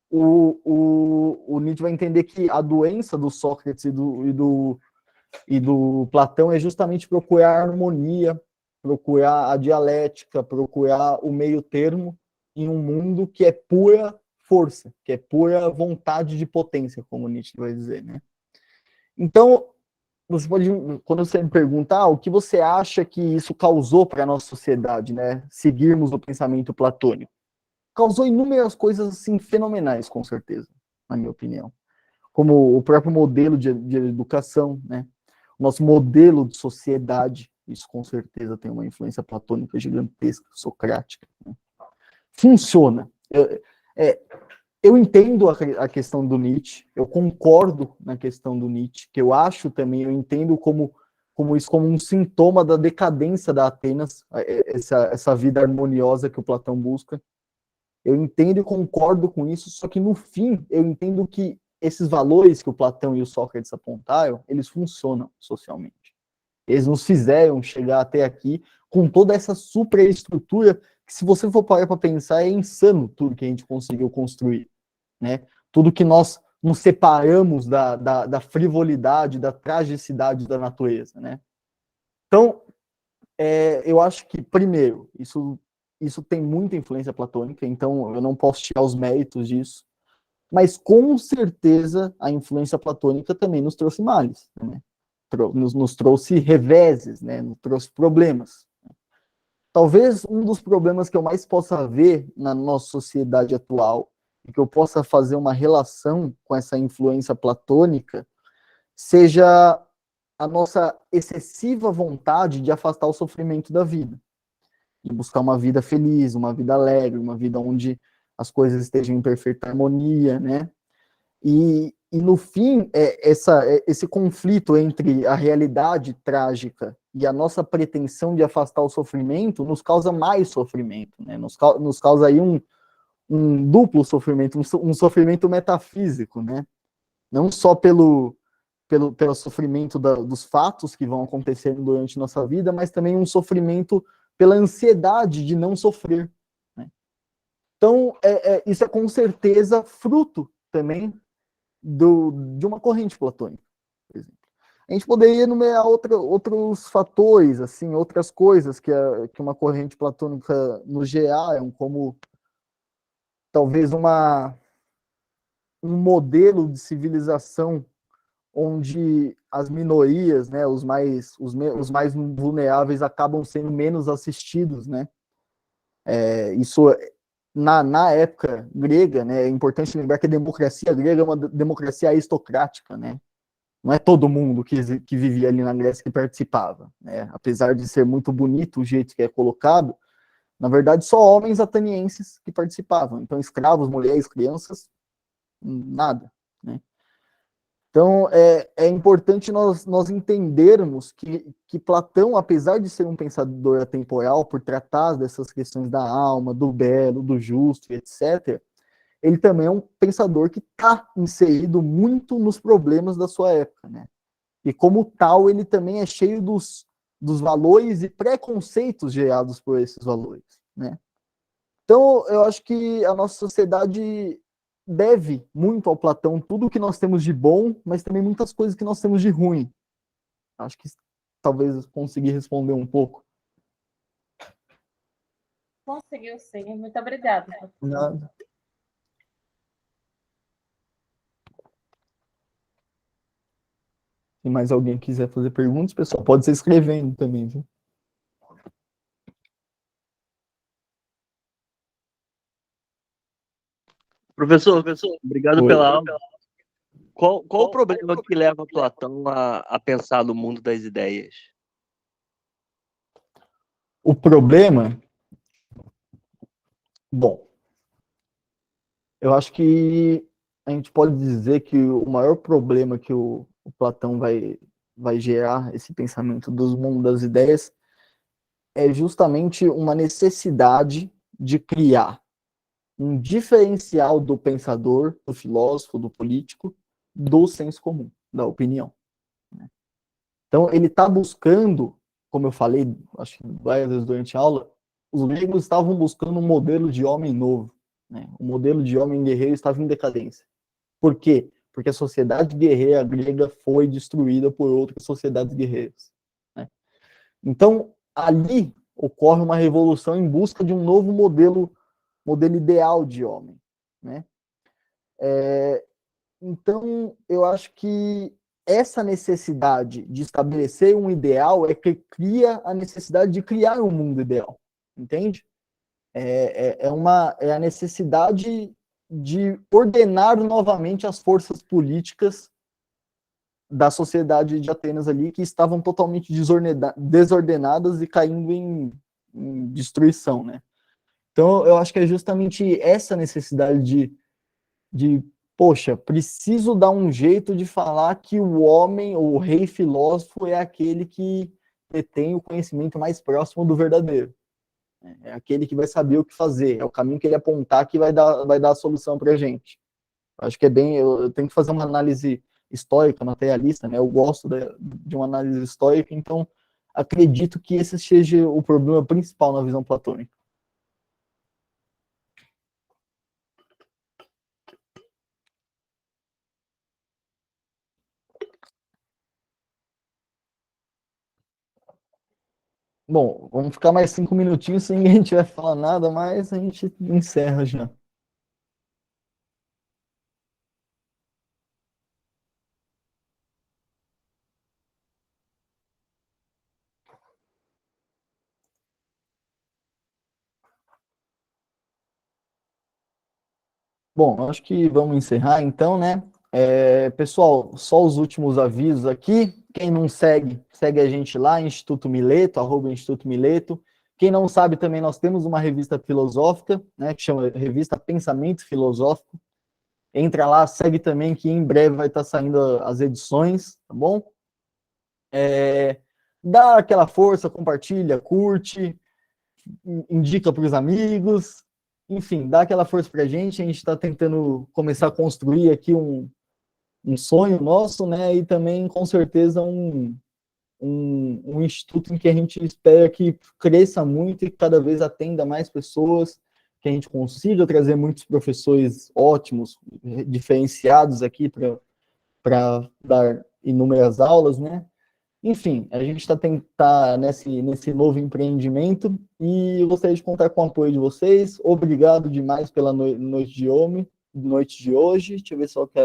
O Nietzsche vai entender que a doença do Sócrates e do Platão é justamente procurar a harmonia, procurar a dialética, procurar o meio termo em um mundo que é pura força, que é pura vontade de potência, como Nietzsche vai dizer, né? Então, você pode, quando você me perguntar, o que você acha que isso causou para a nossa sociedade, né? Seguirmos o pensamento platônico. Causou inúmeras coisas assim fenomenais, com certeza, na minha opinião. Como o próprio modelo de educação, né? O nosso modelo de sociedade, isso com certeza tem uma influência platônica gigantesca, socrática. Né? Funciona. É, eu entendo a questão do Nietzsche, eu concordo na questão do Nietzsche, que eu acho também, eu entendo como isso como um sintoma da decadência da Atenas, essa vida harmoniosa que o Platão busca. Eu entendo e concordo com isso, só que no fim eu entendo que esses valores que o Platão e o Sócrates apontaram, eles funcionam socialmente. Eles nos fizeram chegar até aqui com toda essa superestrutura que, se você for parar para pensar, é insano tudo que a gente conseguiu construir, né? Tudo que nós nos separamos da frivolidade, da tragicidade da natureza, né? Então, eu acho que, primeiro, isso tem muita influência platônica, então eu não posso tirar os méritos disso, mas com certeza a influência platônica também nos trouxe males, né? Nos trouxe reveses, né? Nos trouxe problemas. Talvez um dos problemas que eu mais possa ver na nossa sociedade atual, e que eu possa fazer uma relação com essa influência platônica, seja a nossa excessiva vontade de afastar o sofrimento da vida, e buscar uma vida feliz, uma vida alegre, uma vida onde as coisas estejam em perfeita harmonia, né? E no fim, esse conflito entre a realidade trágica e a nossa pretensão de afastar o sofrimento nos causa mais sofrimento, né? Nos causa aí um duplo sofrimento, um sofrimento metafísico, né? Não só pelo sofrimento dos fatos que vão acontecendo durante nossa vida, mas também um sofrimento pela ansiedade de não sofrer. Né? Então, isso é com certeza fruto também de uma corrente platônica, por exemplo. A gente poderia enumerar outros fatores, assim, outras coisas que uma corrente platônica nos geraram, como talvez um modelo de civilização onde as minorias, né, os mais vulneráveis acabam sendo menos assistidos, né? Isso na época grega, né, é importante lembrar que a democracia grega é uma democracia aristocrática, né? Não é todo mundo que vivia ali na Grécia que participava, né? Apesar de ser muito bonito o jeito que é colocado, na verdade só homens atenienses que participavam. Então escravos, mulheres, crianças, nada, né? Então, é importante nós entendermos que Platão, apesar de ser um pensador atemporal, por tratar dessas questões da alma, do belo, do justo, etc., ele também é um pensador que está inserido muito nos problemas da sua época, né? E como tal, ele também é cheio dos valores e preconceitos gerados por esses valores, né? Então, eu acho que a nossa sociedade deve muito ao Platão tudo o que nós temos de bom, mas também muitas coisas que nós temos de ruim. Acho que talvez consegui responder um pouco. Conseguiu sim. Muito obrigada, professor. Nada. Se mais alguém quiser fazer perguntas, pessoal, pode ser escrevendo também, viu? Professor, obrigado Oi. pela aula. Qual o problema que leva Platão a pensar no mundo das ideias? O problema, bom, eu acho que a gente pode dizer que o maior problema que o Platão vai gerar, esse pensamento dos mundos das ideias, é justamente uma necessidade de criar um diferencial do pensador, do filósofo, do político, do senso comum, da opinião. Então, ele está buscando, como eu falei, acho que várias vezes durante a aula, os gregos estavam buscando um modelo de homem novo. Né? O modelo de homem guerreiro estava em decadência. Por quê? Porque a sociedade guerreira grega foi destruída por outras sociedades guerreiras. Né? Então, ali ocorre uma revolução em busca de um novo modelo ideal de homem. Né? Então, eu acho que essa necessidade de estabelecer um ideal é que cria a necessidade de criar um mundo ideal, entende? É a necessidade de ordenar novamente as forças políticas da sociedade de Atenas ali, que estavam totalmente desordenadas e caindo em destruição, né? Então, eu acho que é justamente essa necessidade de poxa, preciso dar um jeito de falar que o homem, o rei filósofo, é aquele que detém o conhecimento mais próximo do verdadeiro. É aquele que vai saber o que fazer, é o caminho que ele apontar que vai dar a solução para a gente. Acho que é bem, eu tenho que fazer uma análise histórica, materialista, né? Eu gosto de uma análise histórica, então acredito que esse seja o problema principal na visão platônica. Bom, vamos ficar mais 5 minutinhos sem ninguém tiver falar nada, mas a gente encerra já. Bom, acho que vamos encerrar então, né? Pessoal, só os últimos avisos aqui. Quem não segue, segue a gente lá, Instituto Mileto, @Instituto Mileto. Quem não sabe também, nós temos uma revista filosófica, né, que chama Revista Pensamento Filosófico. Entra lá, segue também, que em breve vai estar saindo as edições, tá bom? Dá aquela força, compartilha, curte, indica para os amigos, enfim, dá aquela força para a gente está tentando começar a construir aqui um sonho nosso, né, e também, com certeza, um instituto em que a gente espera que cresça muito e cada vez atenda mais pessoas, que a gente consiga trazer muitos professores ótimos, diferenciados aqui para dar inúmeras aulas, né, enfim, a gente tá nesse novo empreendimento e eu gostaria de contar com o apoio de vocês. Obrigado demais pela noite de hoje. Deixa eu ver só o que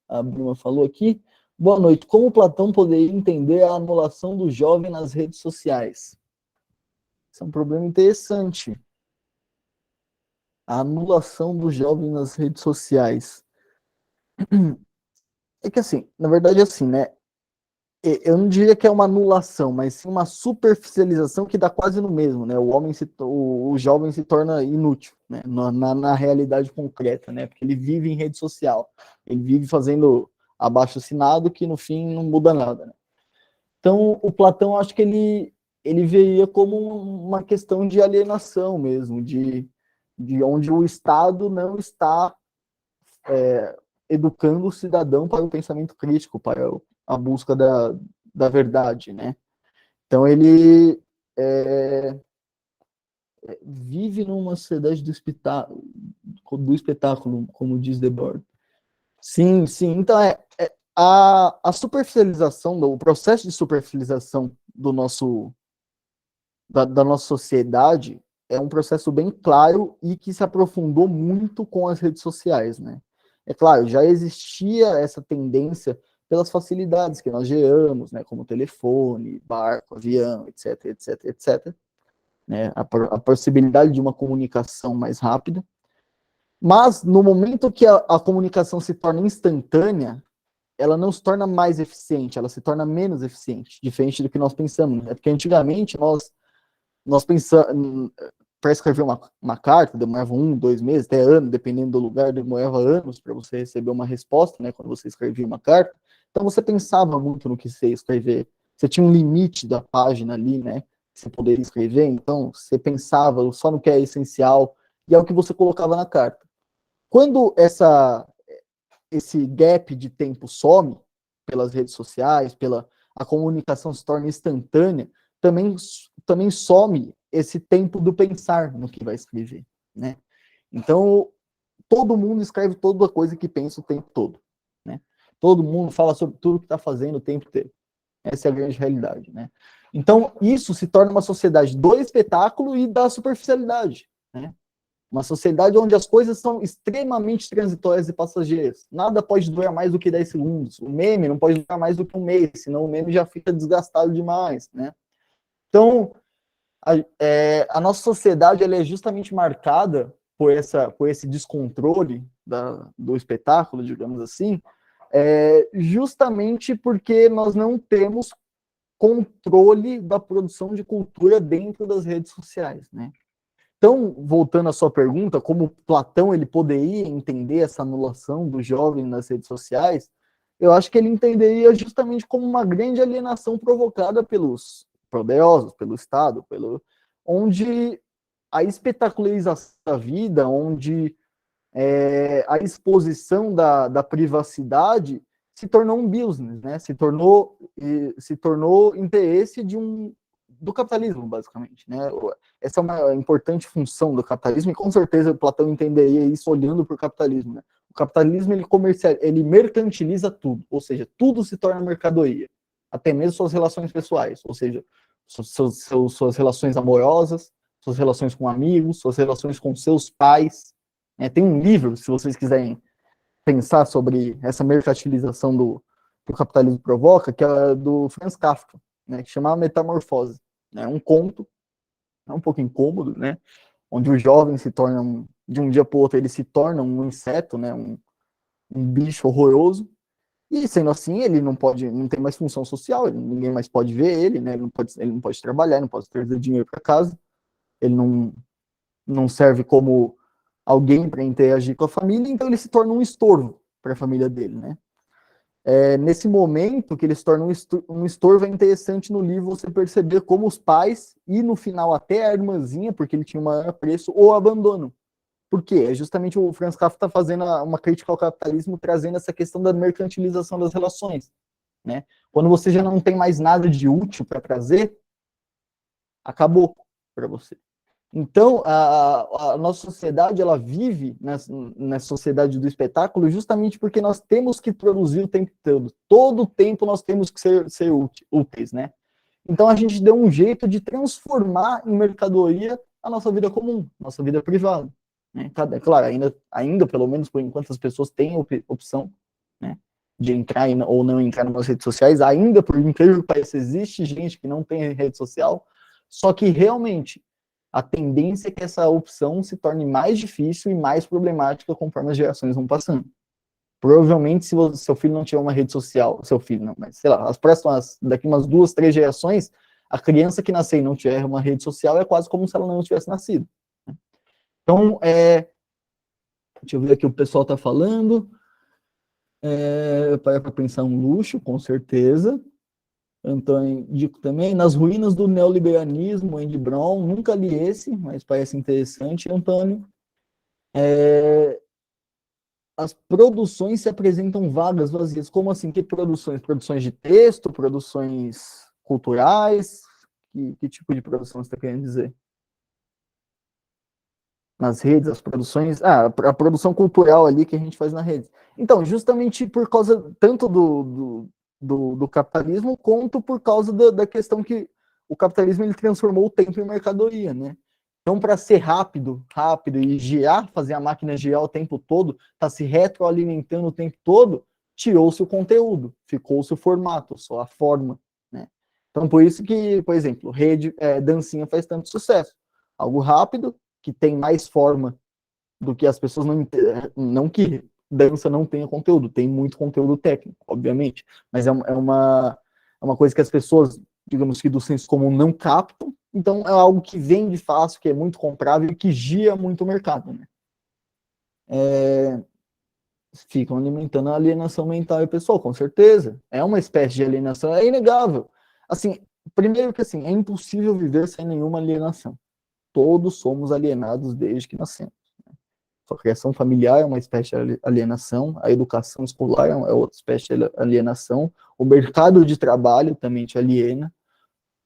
a Bruna falou aqui. Boa noite. Como Platão poderia entender a anulação do jovem nas redes sociais? Isso é um problema interessante. A anulação do jovem nas redes sociais. É que assim, na verdade, assim, né? Eu não diria que é uma anulação, mas sim uma superficialização que dá quase no mesmo, né? O jovem se torna inútil, né? Na realidade concreta, né? Porque ele vive em rede social, ele vive fazendo abaixo-assinado que no fim não muda nada, né? Então, o Platão, acho que ele veria como uma questão de alienação mesmo, de onde o Estado não está educando o cidadão para o pensamento crítico, para a busca da verdade, né? Então é, vive numa sociedade do espetáculo, como diz Debord. Sim, sim. Então a superficialização, o processo de superficialização da nossa sociedade é um processo bem claro e que se aprofundou muito com as redes sociais, né? É claro, já existia essa tendência pelas facilidades que nós geramos, né, como telefone, barco, avião, etc, etc, etc, né, a possibilidade de uma comunicação mais rápida, Mas, no momento que a comunicação se torna instantânea, ela não se torna mais eficiente, ela se torna menos eficiente, diferente do que nós pensamos. Né? Porque antigamente nós pensamos, para escrever uma carta, demorava 1, 2 meses, até ano, dependendo do lugar, demorava anos para você receber uma resposta, né, quando você escrevia uma carta. Então você pensava muito no que você ia escrever. Você tinha um limite da página ali, né, que você poderia escrever, então você pensava só no que é essencial, e é o que você colocava na carta. Quando esse gap de tempo some, pelas redes sociais, a comunicação se torna instantânea, também some esse tempo do pensar no que vai escrever, né? Então, todo mundo escreve toda coisa que pensa o tempo todo, né? Todo mundo fala sobre tudo que está fazendo o tempo inteiro. Essa é a grande realidade, né? Então, isso se torna uma sociedade do espetáculo e da superficialidade, né? Uma sociedade onde as coisas são extremamente transitórias e passageiras. Nada pode durar mais do que 10 segundos. O meme não pode durar mais do que um mês, senão o meme já fica desgastado demais, né? Então, a nossa sociedade ela é justamente marcada por esse descontrole do espetáculo, digamos assim, justamente porque nós não temos controle da produção de cultura dentro das redes sociais, né? Então, voltando à sua pergunta, como Platão ele poderia entender essa anulação do jovem nas redes sociais, eu acho que ele entenderia justamente como uma grande alienação provocada pelos poderosos, pelo Estado, onde a espetacularização da vida, onde a exposição da privacidade se tornou um business, né? Se tornou interesse do capitalismo, basicamente, né? Essa é uma importante função do capitalismo, e com certeza Platão entenderia isso olhando para o capitalismo, né? O capitalismo, ele mercantiliza tudo, ou seja, tudo se torna mercadoria, até mesmo suas relações pessoais, ou seja, suas relações amorosas, suas relações com amigos, suas relações com seus pais. Tem um livro, se vocês quiserem pensar sobre essa mercantilização que o capitalismo provoca, que é do Franz Kafka, né, que chama Metamorfose. É um conto, é um pouco incômodo, né, onde o jovem se torna, de um dia para o outro, ele se torna um inseto, né, um bicho horroroso, e sendo assim, ele não tem mais função social, ninguém mais pode ver ele, né, ele não pode trabalhar, não pode trazer dinheiro para casa, ele não serve como alguém para interagir com a família, então ele se torna um estorvo para a família dele, né? Nesse momento que ele se torna um estorvo, é interessante no livro você perceber como os pais, e no final até a irmãzinha, porque ele tinha um maior apreço, o abandonam. Por quê? É justamente o Franz Kafka está fazendo uma crítica ao capitalismo, trazendo essa questão da mercantilização das relações, né? Quando você já não tem mais nada de útil para trazer, acabou para você. Então, a nossa sociedade, ela vive na sociedade do espetáculo justamente porque nós temos que produzir o tempo todo. Todo o tempo nós temos que ser úteis, né? Então, a gente deu um jeito de transformar em mercadoria a nossa vida comum, nossa vida privada. Né? Claro, ainda, pelo menos por enquanto, as pessoas têm opção, né, de entrar ou não entrar nas redes sociais. Ainda, por incrível que pareça, existe gente que não tem rede social, só que realmente a tendência é que essa opção se torne mais difícil e mais problemática conforme as gerações vão passando. Provavelmente, se seu filho não tiver uma rede social, seu filho não, mas sei lá, daqui umas 2, 3 gerações, a criança que nascer e não tiver uma rede social é quase como se ela não tivesse nascido. Então, deixa eu ver aqui o pessoal está falando. Para pensar um luxo, com certeza. Antônio Dico também, Nas Ruínas do Neoliberalismo, Andy Brown, nunca li esse, mas parece interessante, Antônio. As produções se apresentam vagas, vazias. Como assim? Que produções? Produções de texto, produções culturais? Que tipo de produção você está querendo dizer? Nas redes, as produções... a produção cultural ali que a gente faz na rede. Então, justamente por causa tanto do capitalismo, quanto por causa da questão que o capitalismo ele transformou o tempo em mercadoria, né? Então, para ser rápido e girar, fazer a máquina girar o tempo todo, tá se retroalimentando o tempo todo, tirou-se o conteúdo, ficou-se o formato, só a forma, né? Então, por isso que, por exemplo, dancinha faz tanto sucesso. Algo rápido, que tem mais forma do que as pessoas não que dança não tenha conteúdo, tem muito conteúdo técnico, obviamente, mas é uma coisa que as pessoas, digamos que do senso comum, não captam, então é algo que vende fácil, que é muito comprável e que gira muito o mercado, né? Ficam alimentando a alienação mental e pessoal, com certeza. É uma espécie de alienação, é inegável. Assim, primeiro que assim, é impossível viver sem nenhuma alienação. Todos somos alienados desde que nascemos. A criação familiar é uma espécie de alienação, a educação escolar é outra espécie de alienação, o mercado de trabalho também te aliena,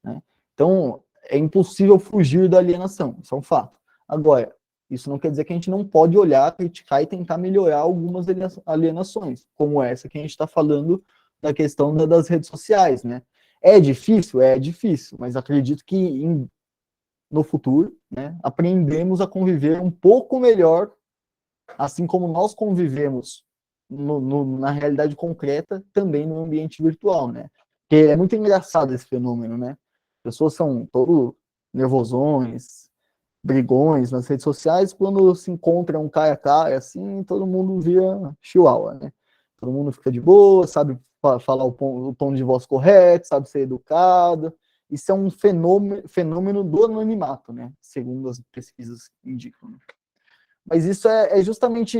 né? Então, é impossível fugir da alienação, isso é um fato. Agora, isso não quer dizer que a gente não pode olhar, criticar e tentar melhorar algumas alienações, como essa que a gente está falando da questão das redes sociais, né? É difícil? É difícil, mas acredito que no futuro, né, aprendemos a conviver um pouco melhor, assim como nós convivemos na realidade concreta, também no ambiente virtual, né? Porque é muito engraçado esse fenômeno, né? As pessoas são todos nervosões, brigões nas redes sociais, quando se encontra um cara a cara, assim, todo mundo vira chihuahua, né? Todo mundo fica de boa, sabe falar o tom de voz correto, sabe ser educado. Isso é um fenômeno do anonimato, né? Segundo as pesquisas indicam. Mas isso é justamente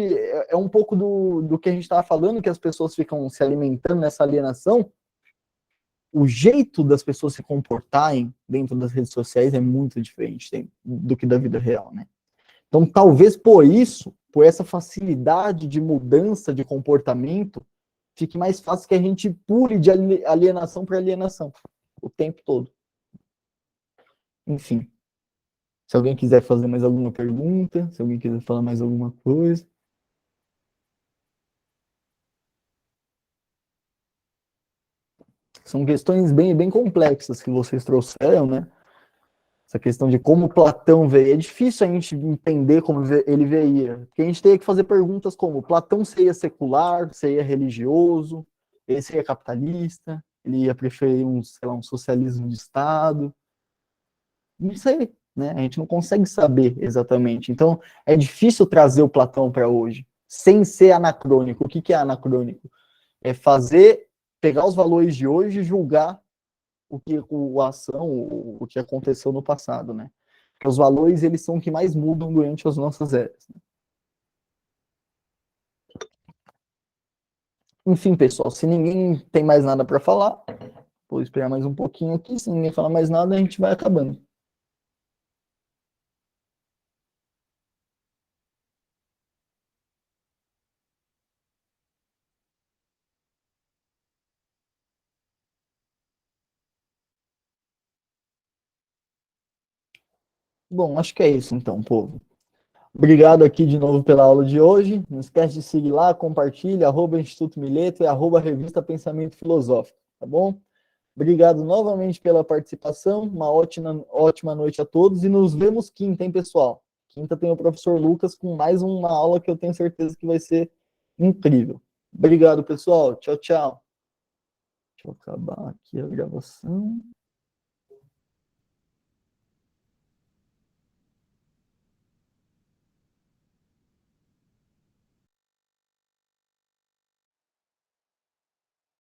um pouco do que a gente estava falando, que as pessoas ficam se alimentando nessa alienação. O jeito das pessoas se comportarem dentro das redes sociais é muito diferente do que da vida real, né? Então, talvez por isso, por essa facilidade de mudança de comportamento, fique mais fácil que a gente pule de alienação para alienação o tempo todo. Enfim. Se alguém quiser fazer mais alguma pergunta, se alguém quiser falar mais alguma coisa. São questões bem complexas que vocês trouxeram, né? Essa questão de como Platão veio. É difícil a gente entender como ele veio, porque a gente teria que fazer perguntas como: Platão seria secular, seria religioso, ele seria capitalista, ele ia preferir sei lá, um socialismo de Estado? Não sei, né? A gente não consegue saber exatamente. Então, é difícil trazer o Platão para hoje, sem ser anacrônico. O que é anacrônico? É pegar os valores de hoje e julgar a ação, o que aconteceu no passado, né? Porque os valores, eles são o que mais mudam durante as nossas eras. Né? Enfim, pessoal, se ninguém tem mais nada para falar, vou esperar mais um pouquinho aqui. Se ninguém falar mais nada, a gente vai acabando. Bom, acho que é isso então, povo. Obrigado aqui de novo pela aula de hoje. Não esquece de seguir lá, compartilha, @Instituto Mileto e @Revista Pensamento Filosófico, tá bom? Obrigado novamente pela participação, uma ótima noite a todos e nos vemos quinta, hein, pessoal? Quinta tem o professor Lucas com mais uma aula que eu tenho certeza que vai ser incrível. Obrigado, pessoal. Tchau, tchau. Deixa eu acabar aqui a gravação.